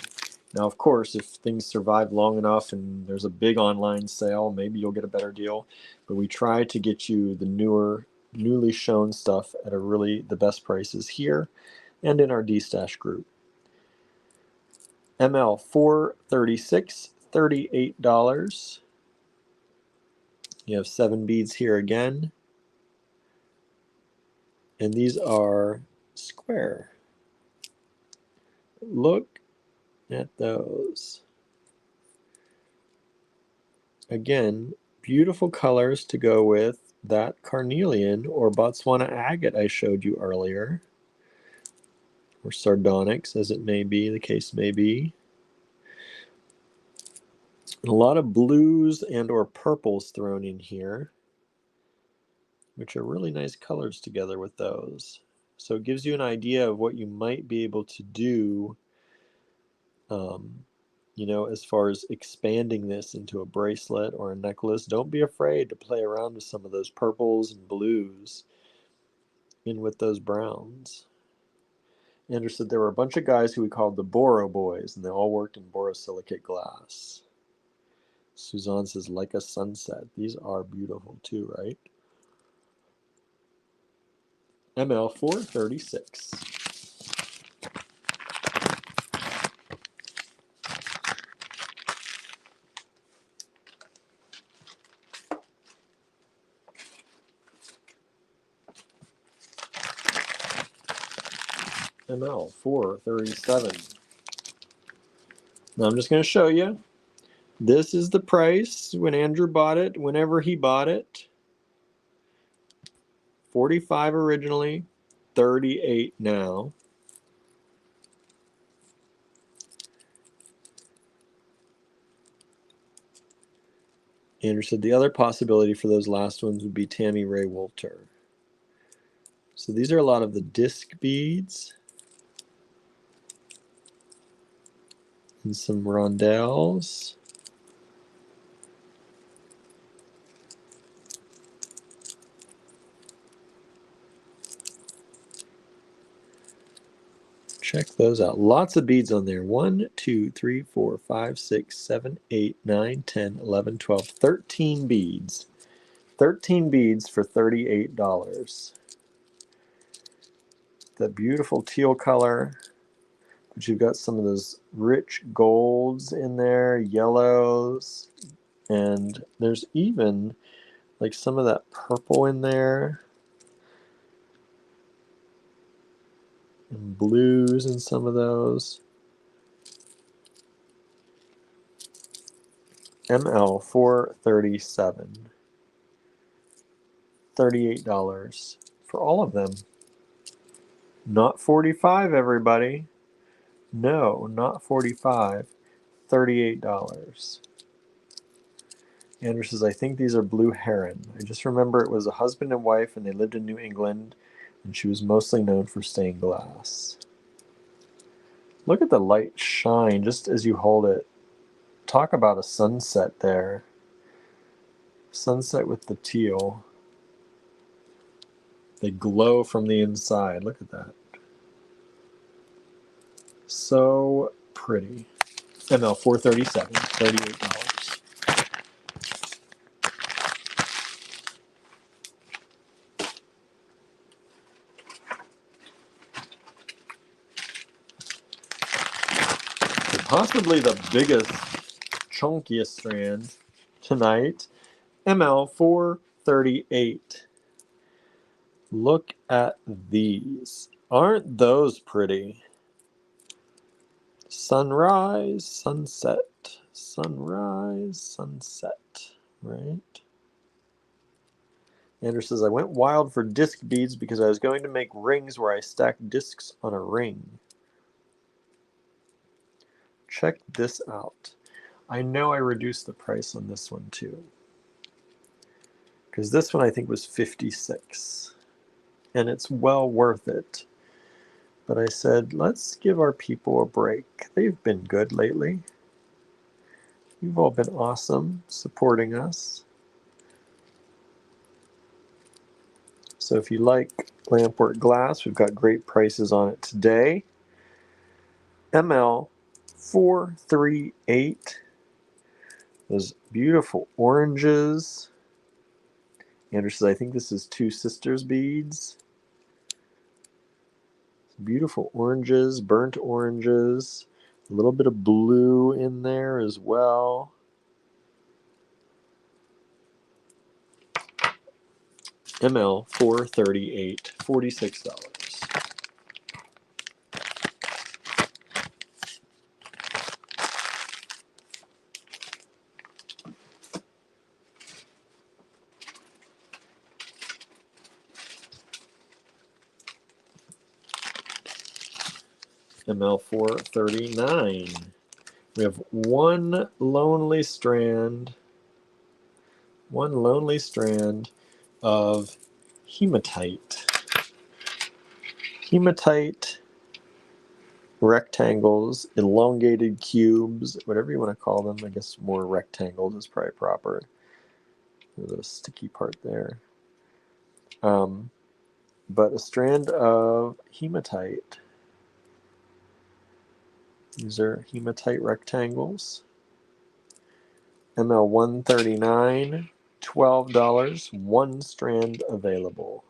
Now, of course, if things survive long enough and there's a big online sale, maybe you'll get a better deal. But we try to get you the newly shown stuff at the best prices here and in our D-Stash group. ML 436, $38. You have 7 beads here again. And these are square. Look at those. Again, beautiful colors to go with that carnelian or Botswana agate I showed you earlier. Or sardonyx, as it may be, the case may be. And a lot of blues and or purples thrown in here, which are really nice colors together with those. So it gives you an idea of what you might be able to do, as far as expanding this into a bracelet or a necklace. Don't be afraid to play around with some of those purples and blues in with those browns. Andrew said there were a bunch of guys who we called the Boro boys, and they all worked in borosilicate glass. Suzanne says, like a sunset. These are beautiful too, right? ML 436. ml, $4.37. Now I'm just going to show you. This is the price when Andrew bought it, whenever he bought it. 45 originally, 38 now. Andrew said the other possibility for those last ones would be Tammy Ray Wolter. So these are a lot of the disc beads and some rondelles. Check those out. Lots of beads on there. 1, 2, 3, 4, 5, 6, 7, 8, 9, 10, 11, 12, 13 beads. 13 beads for $38. The beautiful teal color. But you've got some of those rich golds in there, yellows, and there's even like some of that purple in there, and blues in some of those. ML 437, $38 for all of them. Not 45, everybody. No, not 45. $38. Andrew says, I think these are blue heron. I just remember it was a husband and wife and they lived in New England and she was mostly known for stained glass. Look at the light shine just as you hold it. Talk about a sunset there. Sunset with the teal. They glow from the inside. Look at that. So pretty. ML 437, $38. Possibly the biggest, chunkiest strand tonight. ML 438. Look at these. Aren't those pretty? Sunrise, sunset, sunrise, sunset, right? Andrew says, I went wild for disc beads because I was going to make rings where I stack discs on a ring. Check this out. I know I reduced the price on this one too, because this one I think was $56, and it's well worth it. But I said, let's give our people a break. They've been good lately. You've all been awesome supporting us. So if you like lampwork glass, we've got great prices on it today. ML 438. Those beautiful oranges. Andrew says, I think this is Two Sisters beads. Beautiful oranges, burnt oranges. A little bit of blue in there as well. ML 438, $46. ML 439. We have one lonely strand of hematite. Hematite rectangles, elongated cubes, whatever you want to call them. I guess more rectangles is probably proper. There's a sticky part there. But a strand of hematite. These are hematite rectangles. ML 139, $12. One strand available.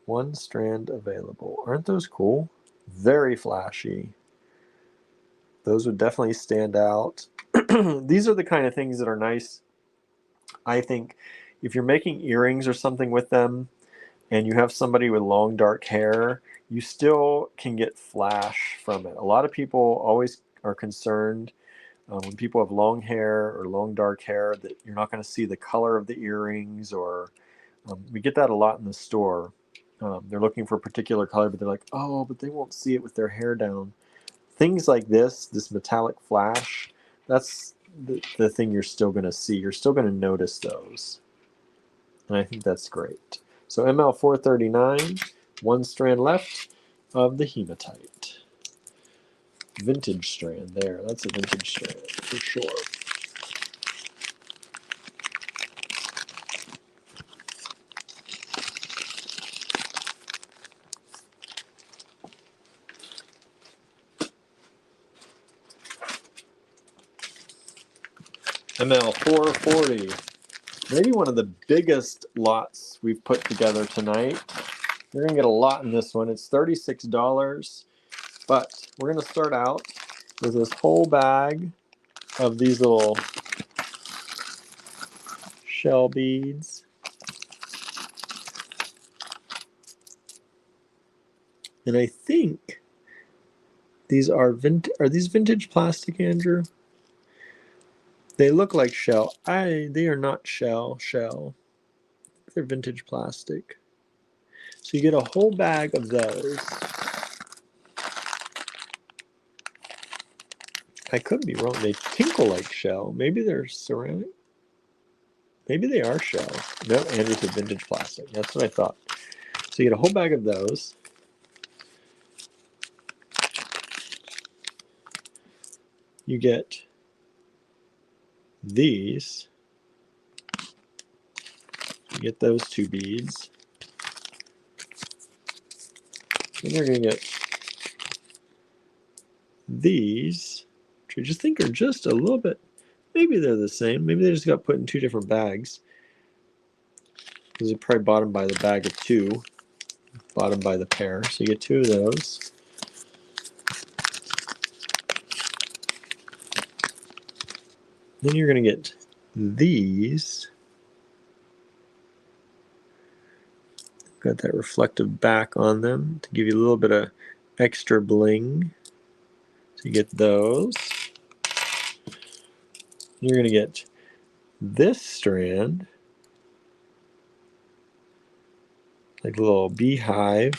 One strand available. Aren't those cool? Very flashy. Those would definitely stand out. These are the kind of things that are nice. I think if you're making earrings or something with them and you have somebody with long dark hair, you still can get flash from it. A lot of people always are concerned when people have long hair or long dark hair that you're not going to see the color of the earrings, or we get that a lot in the store. They're looking for a particular color, but they're like, oh, but they won't see it with their hair down. Things like this metallic flash, that's the thing you're still going to see. You're still going to notice those. And I think that's great. So ML 439, one strand left of the hematite. Vintage strand there. That's a vintage strand for sure. ML 440. Maybe one of the biggest lots we've put together tonight. You're going to get a lot in this one. It's $36, but we're going to start out with this whole bag of these little shell beads. And I think these are these vintage plastic, Andrew? They look like shell. They are not shell. They're vintage plastic. So you get a whole bag of those. I could be wrong. They tinkle like shell. Maybe they're ceramic. Maybe they are shell. No, Andrew's a vintage plastic. That's what I thought. So you get a whole bag of those. You get these. You get those two beads. Then you're going to get these, which I just think are just a little bit, maybe they're the same. Maybe they just got put in two different bags. These are probably bought them by the bag of two, bought them by the pair. So you get two of those. Then you're going to get these. Got that reflective back on them to give you a little bit of extra bling. So you get those. You're going to get this strand, like a little beehive.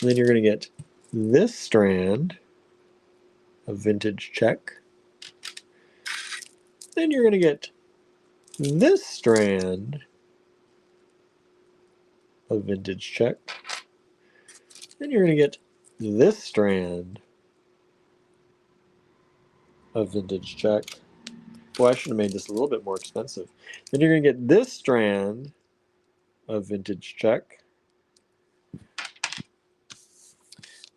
And then you're going to get this strand of vintage check. Then you're going to get this strand of vintage check. Then you're going to get this strand of vintage check. Well, I should have made this a little bit more expensive. Then you're going to get this strand of vintage check.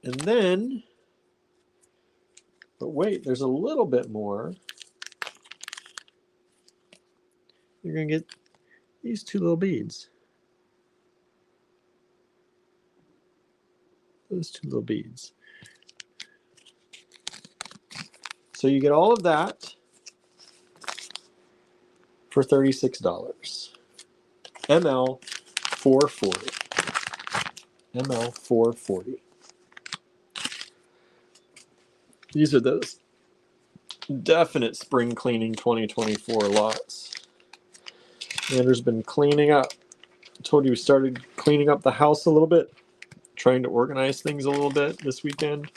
And then, but wait, there's a little bit more. You're going to get these two little beads. Those two little beads. So you get all of that for $36. ML 440. ML 440. These are those definite spring cleaning 2024 lots. Andrew's been cleaning up. I told you we started cleaning up the house a little bit, trying to organize things a little bit this weekend.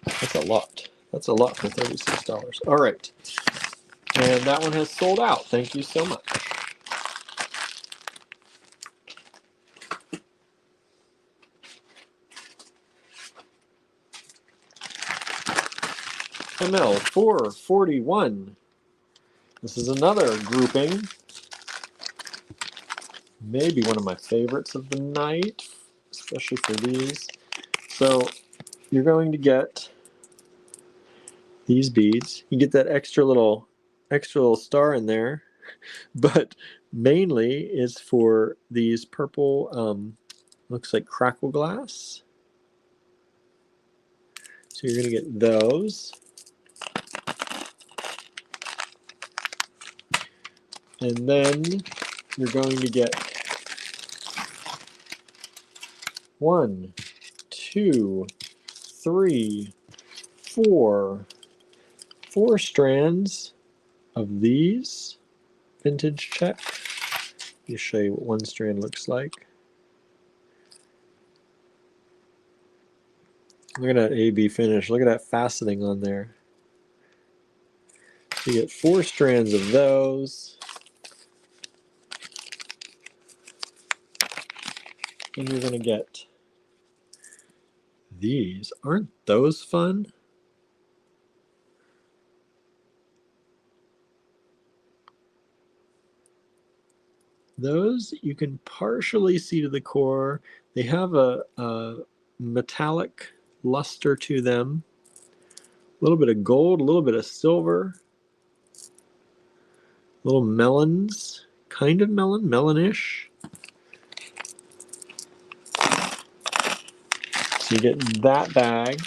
That's a lot. That's a lot for $36. All right. And that one has sold out. Thank you so much. ML 441. This is another grouping. Maybe one of my favorites of the night, especially for these. So you're going to get these beads. You get that extra little star in there, but mainly is for these purple, looks like crackle glass. So you're going to get those. And then you're going to get 1, 2, 3, 4 strands of these vintage check. Let me show you what one strand looks like. Look at that AB finish. Look at that faceting on there. So you get 4 strands of those. And you're going to get these. Aren't those fun? Those you can partially see to the core. They have a metallic luster to them. A little bit of gold, a little bit of silver. Little melons, kind of melonish. So you get that bag.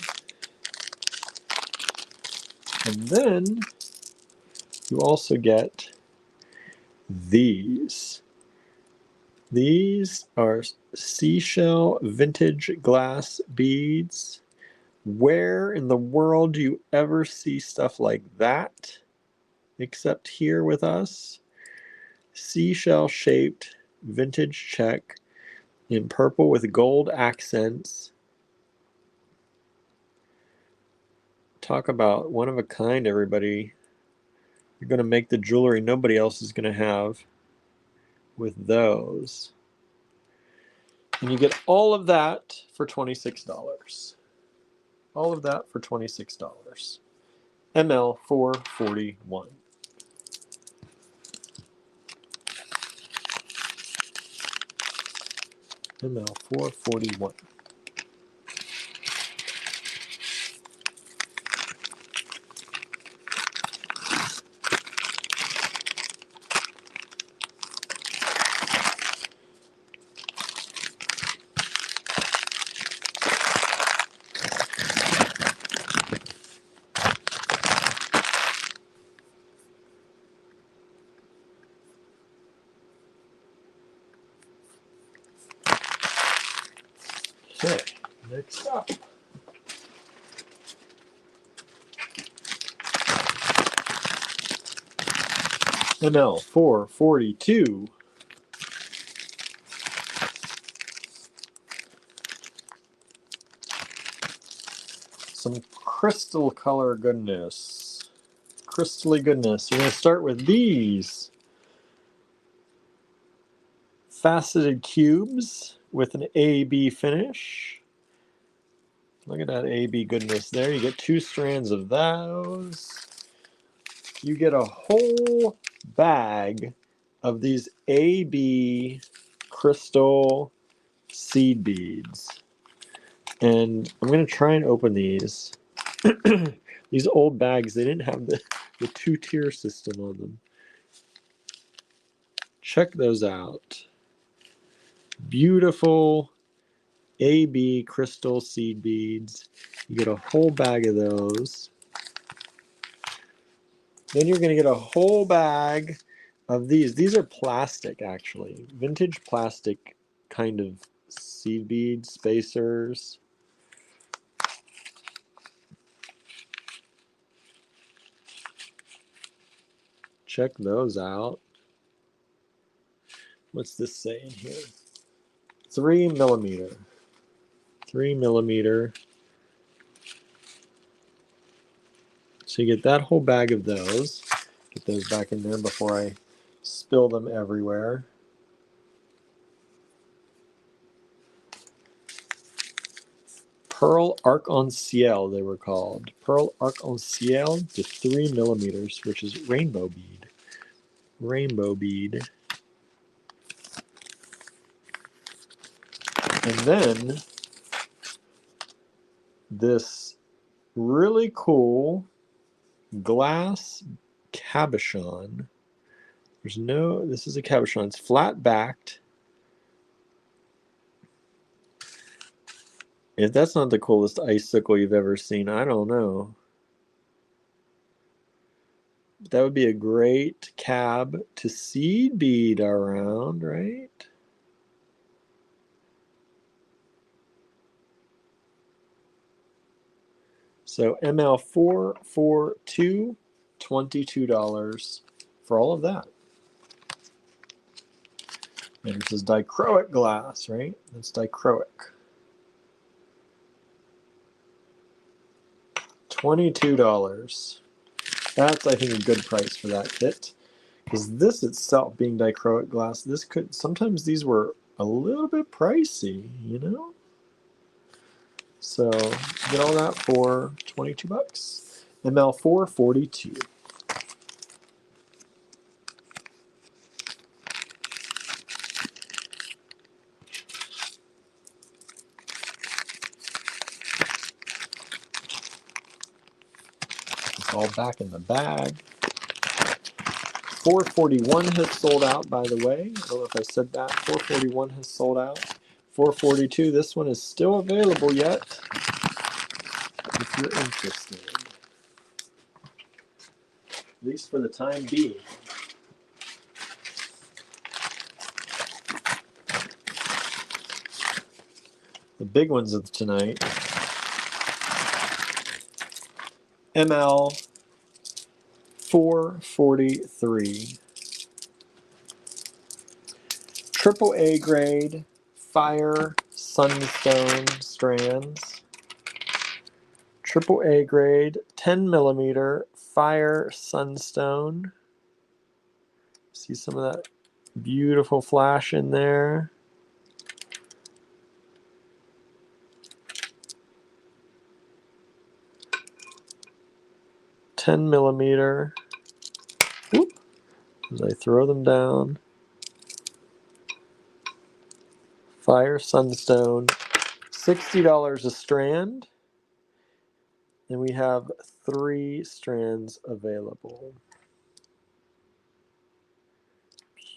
And then you also get these. These are seashell vintage glass beads. Where in the world do you ever see stuff like that? Except here with us. Seashell shaped vintage check in purple with gold accents. Talk about one of a kind, everybody. You're going to make the jewelry nobody else is going to have with those. And you get all of that for $26. All of that for $26. ML 441. ML 441. Okay, next up. ML 442. Some crystal color goodness. Crystally goodness. You're going to start with these faceted cubes with an AB finish. Look at that AB goodness there. You get 2 strands of those. You get a whole bag of these AB crystal seed beads. And I'm going to try and open these. These old bags, they didn't have the 2-tier system on them. Check those out. Beautiful AB crystal seed beads. You get a whole bag of those. Then you're going to get a whole bag of these. These are plastic, actually. Vintage plastic kind of seed bead spacers. Check those out. What's this say in here? 3 millimeter. 3 millimeter. So you get that whole bag of those. Get those back in there before I spill them everywhere. Pearl Arc-en-Ciel, they were called. Pearl Arc-en-Ciel to 3 millimeters, which is rainbow bead. Rainbow bead. And then this really cool glass cabochon. This is a cabochon. It's flat backed. If that's not the coolest icicle you've ever seen, I don't know. That would be a great cab to seed bead around, right? So ML442, $22 for all of that. And this is dichroic glass, right? That's dichroic. $22. That's, I think, a good price for that kit. Because this itself being dichroic glass, this could, sometimes these were a little bit pricey, you know? So get all that for 22 bucks. ML442. It's all back in the bag. 441 has sold out, by the way. I don't know if I said that. 441 has sold out. 442, this one is still available yet, if you're interested. At least for the time being. The big ones of tonight. ML 443. Triple A grade fire sunstone strands. Triple A grade 10 millimeter fire sunstone. See some of that beautiful flash in there. $10 millimeter. Whoop, as I throw them down. Fire sunstone, $60 a strand. And we have 3 strands available.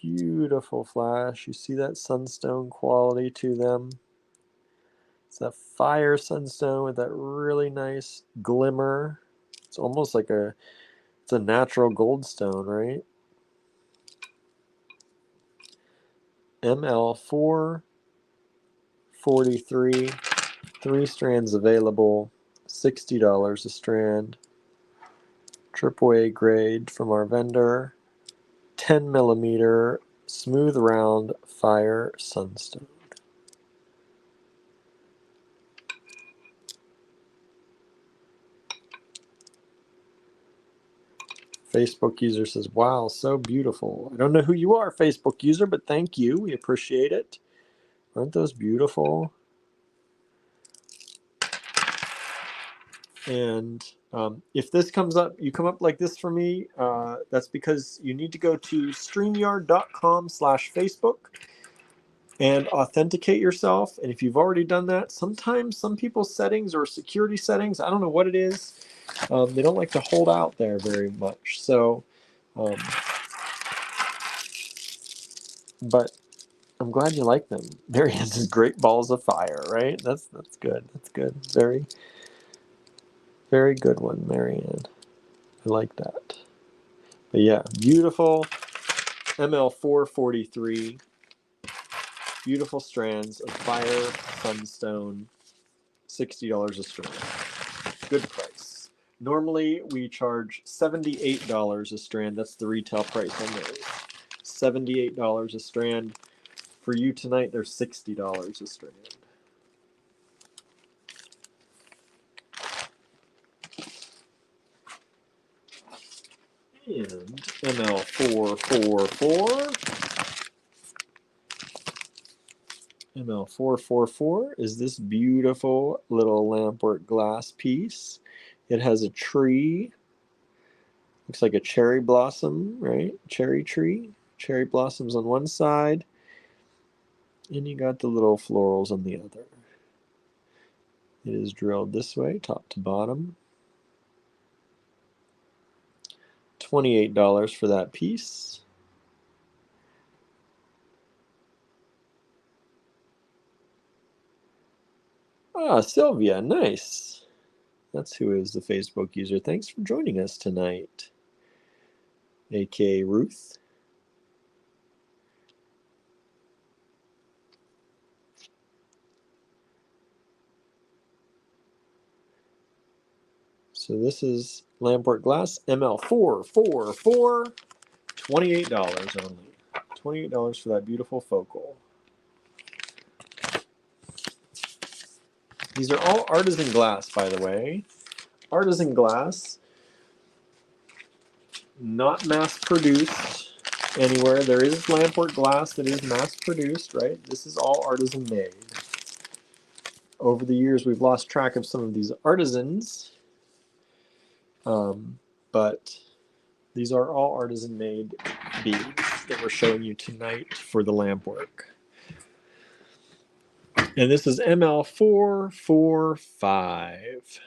Beautiful flash. You see that sunstone quality to them. It's that fire sunstone with that really nice glimmer. It's almost like it's a natural gold stone, right? ML443, 3 strands available, $60 a strand. AAA grade from our vendor, 10 millimeter smooth round fire sunstone. Facebook user says, wow, so beautiful. I don't know who you are, Facebook user, but thank you. We appreciate it. Aren't those beautiful? And if this comes up, you come up like this for me, that's because you need to go to streamyard.com/Facebook and authenticate yourself. And if you've already done that, sometimes some people's settings or security settings, I don't know what it is, they don't like to hold out there very much. So, but I'm glad you like them. Marianne's is great balls of fire, right? That's good. That's good. Very, very good one, Marianne. I like that. But yeah, beautiful ML443. Beautiful strands of fire sunstone. $60 a strand. Good price. Normally we charge $78 a strand. That's the retail price on those. $78 a strand. For you tonight, they're $60 a strand. And ML444. ML444 is this beautiful little lampwork glass piece. It has a tree. Looks like a cherry blossom, right? Cherry tree. Cherry blossoms on one side. And you got the little florals on the other. It is drilled this way, top to bottom. $28 for that piece. Ah, Sylvia, nice. That's who is the Facebook user. Thanks for joining us tonight. aka Ruth. So this is Lamport glass, ML444, $28 only. $28 for that beautiful focal. These are all artisan glass, by the way. Artisan glass, not mass produced anywhere. There is Lamport glass that is mass produced, right? This is all artisan made. Over the years, we've lost track of some of these artisans, but these are all artisan made beads that we're showing you tonight for the lamp work. And this is ML445.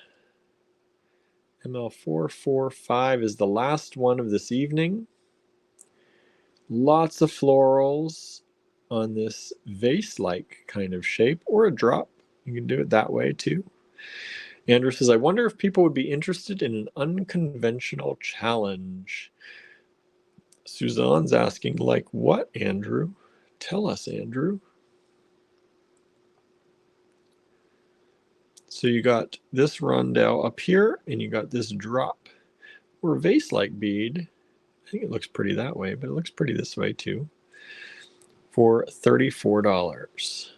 ML445 is the last one of this evening. Lots of florals on this vase-like kind of shape, or a drop. You can do it that way too. Andrew says, I wonder if people would be interested in an unconventional challenge. Suzanne's asking, like what, Andrew? Tell us, Andrew. So you got this rondelle up here, and you got this drop or vase-like bead. I think it looks pretty that way, but it looks pretty this way too, for $34.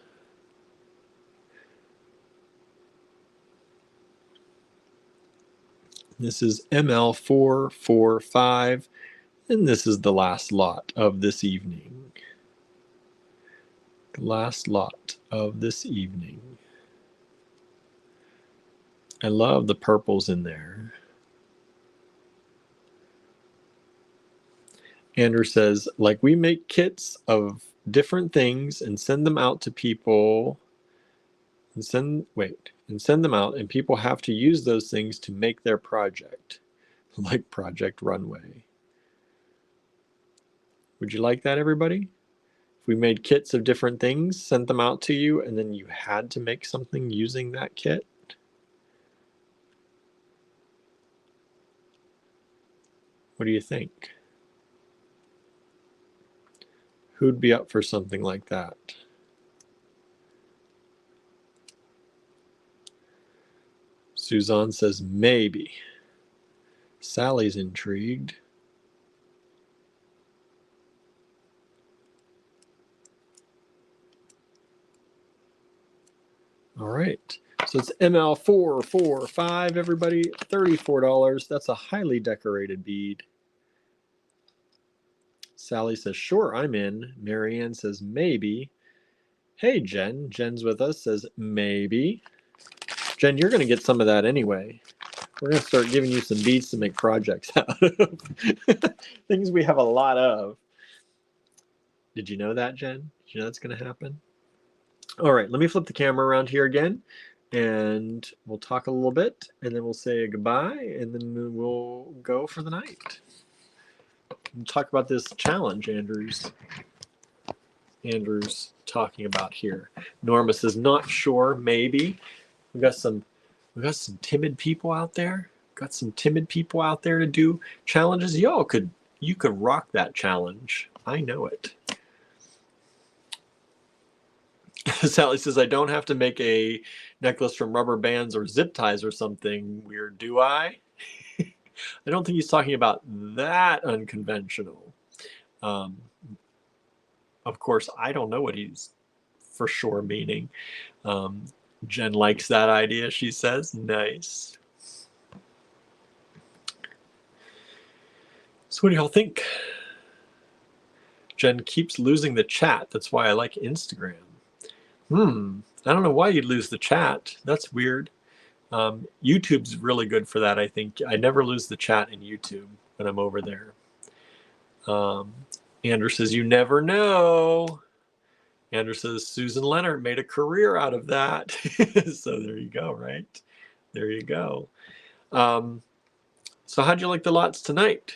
This is ML445, and this is the last lot of this evening. The last lot of this evening. I love the purples in there. Andrew says, like we make kits of different things and send them out to people and send them out, and people have to use those things to make their project, like Project Runway. Would you like that, everybody? If we made kits of different things, sent them out to you, and then you had to make something using that kit? What do you think? Who'd be up for something like that? Suzanne says maybe. Sally's intrigued. All right. So it's ML445, everybody. $34. That's a highly decorated bead. Sally says, sure, I'm in. Marianne says, maybe. Hey, Jen. Jen's with us, says, maybe. Jen, you're going to get some of that anyway. We're going to start giving you some beads to make projects out of. Things we have a lot of. Did you know that, Jen? Did you know that's going to happen? All right, let me flip the camera around here again, and we'll talk a little bit, and then we'll say goodbye, and then we'll go for the night. We'll talk about this challenge Andrew's talking about here. Norma says, not sure, maybe. We got some timid people out there. Got some timid people out there to do challenges. You could rock that challenge. I know it. Sally says, I don't have to make a necklace from rubber bands or zip ties or something weird, do I? I don't think he's talking about that unconventional. Of course, I don't know what he's for sure meaning. Jen likes that idea, she says. Nice. So what do y'all think? Jen keeps losing the chat. That's why I like Instagram. I don't know why you'd lose the chat. That's weird. YouTube's really good for that, I think. I never lose the chat in YouTube when I'm over there. Andrew says, you never know. Andrew says, Susan Leonard made a career out of that. So there you go, right? There you go. So how'd you like the lots tonight?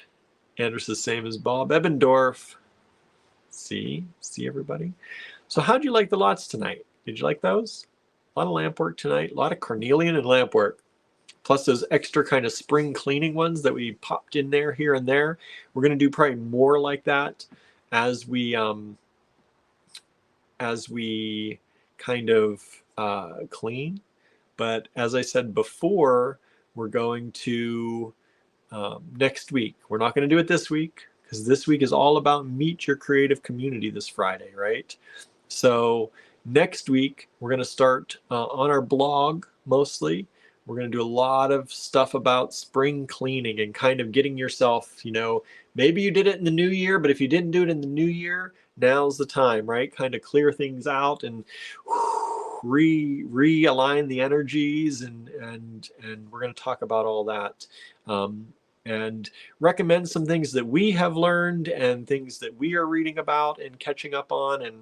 Andrew says, same as Bob Ebbendorf. See everybody? So how'd you like the lots tonight? Did you like those? A lot of lamp work tonight. A lot of carnelian and lamp work. plus those extra kind of spring cleaning ones that we popped in there here and there. We're going to do probably more like that as we kind of clean. But as I said before, we're going to next week. We're not going to do it this week because this week is all about meet your creative community this Friday, right? So next week, we're going to start on our blog mostly. We're going to do a lot of stuff about spring cleaning and kind of getting yourself, maybe you did it in the new year, but if you didn't do it in the new year, now's the time, right? Kind of clear things out and realign the energies, and we're going to talk about all that. And recommend some things that we have learned and things that we are reading about and catching up on. And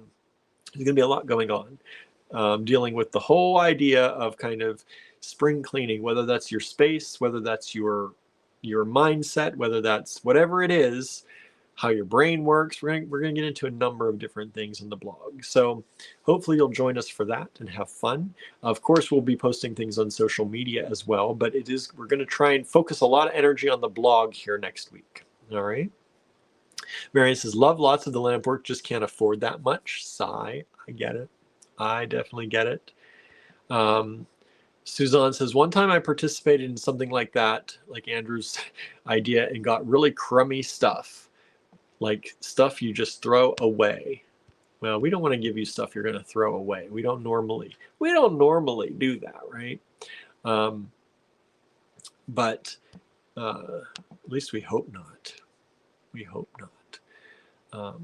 there's going to be a lot going on, dealing with the whole idea of kind of spring cleaning, whether that's your space, whether that's your mindset, whether that's whatever it is, how your brain works. We're going to get into a number of different things in the blog. So hopefully you'll join us for that and have fun. Of course, we'll be posting things on social media as well, but we're going to try and focus a lot of energy on the blog here next week. All right. Marion says, love lots of the lamp work, just can't afford that much. Sigh. I get it. I definitely get it. Suzanne says, one time I participated in something like that, like Andrew's idea, and got really crummy stuff. Like stuff you just throw away. Well, we don't want to give you stuff you're going to throw away. We don't normally do that, right? But at least we hope not. We hope not.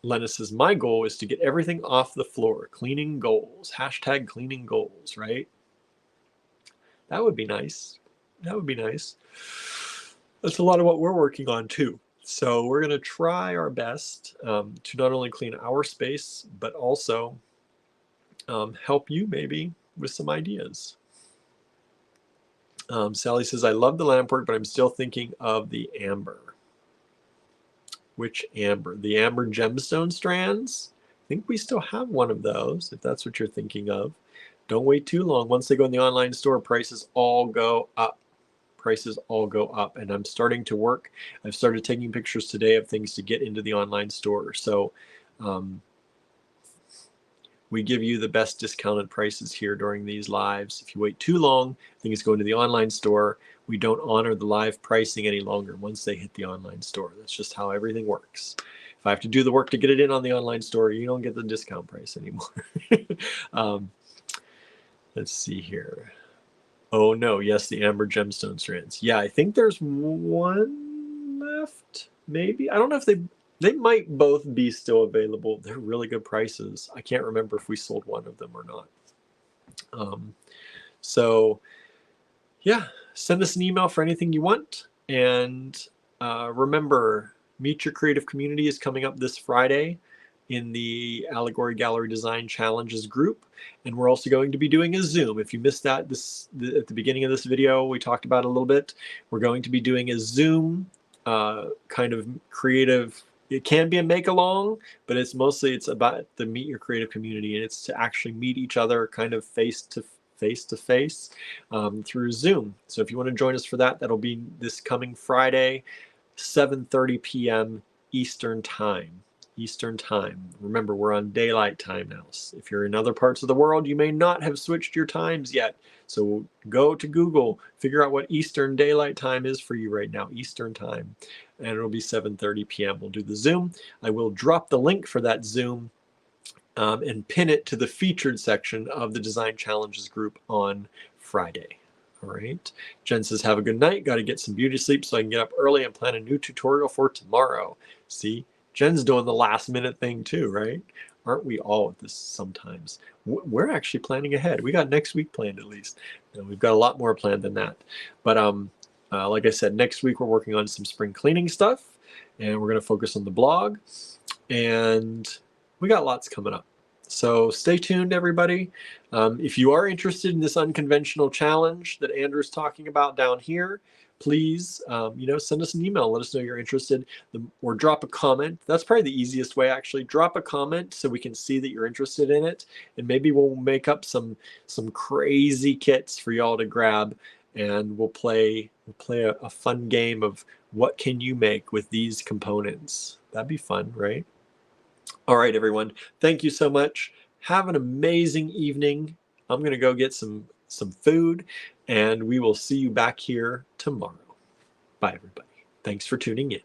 Lena says, my goal is to get everything off the floor. Cleaning goals. Hashtag cleaning goals, right? That would be nice. That would be nice. That's a lot of what we're working on too. So we're going to try our best to not only clean our space, but also help you maybe with some ideas. Sally says, I love the lamp work, but I'm still thinking of the amber. Which amber? The amber gemstone strands? I think we still have one of those, if that's what you're thinking of. Don't wait too long. Once they go in the online store, prices all go up. Prices all go up, and I'm starting to work. I've started taking pictures today of things to get into the online store. So we give you the best discounted prices here during these lives. If you wait too long, things go into the online store. We don't honor the live pricing any longer once they hit the online store. That's just how everything works. If I have to do the work to get it in on the online store, you don't get the discount price anymore. Let's see here. Oh no, yes, the amber gemstone strands. Yeah, I think there's one left, maybe. I don't know if they might both be still available. They're really good prices. I can't remember if we sold one of them or not. So yeah, send us an email for anything you want. And remember, Meet Your Creative Community is coming up this Friday in the Allegory Gallery Design Challenges group. And we're also going to be doing a Zoom. If you missed that at the beginning of this video, we talked about it a little bit. We're going to be doing a Zoom kind of creative. It can be a make-along, but it's about the Meet Your Creative Community, and it's to actually meet each other kind of face to face through Zoom. So if you want to join us for that, that'll be this coming Friday, 7:30 p.m. Eastern Time. Remember, we're on daylight time now. If you're in other parts of the world, you may not have switched your times yet. So go to Google, figure out what Eastern Daylight Time is for you right now, Eastern Time. And it'll be 7:30 p.m. We'll do the Zoom. I will drop the link for that Zoom and pin it to the featured section of the Design Challenges group on Friday. All right. Jen says, have a good night. Got to get some beauty sleep so I can get up early and plan a new tutorial for tomorrow. See? Jen's doing the last minute thing too, right? Aren't we all at this sometimes? We're actually planning ahead. We got next week planned at least. And we've got a lot more planned than that. But like I said, next week we're working on some spring cleaning stuff, and we're going to focus on the blog, and we got lots coming up. So stay tuned, everybody. If you are interested in this unconventional challenge that Andrew's talking about down here, please, send us an email. Let us know you're interested, or drop a comment. That's probably the easiest way, actually. Drop a comment so we can see that you're interested in it, and maybe we'll make up some crazy kits for y'all to grab and we'll play a fun game of what can you make with these components. That'd be fun, right? All right, everyone. Thank you so much. Have an amazing evening. I'm going to go get some food, and we will see you back here tomorrow. Bye, everybody. Thanks for tuning in.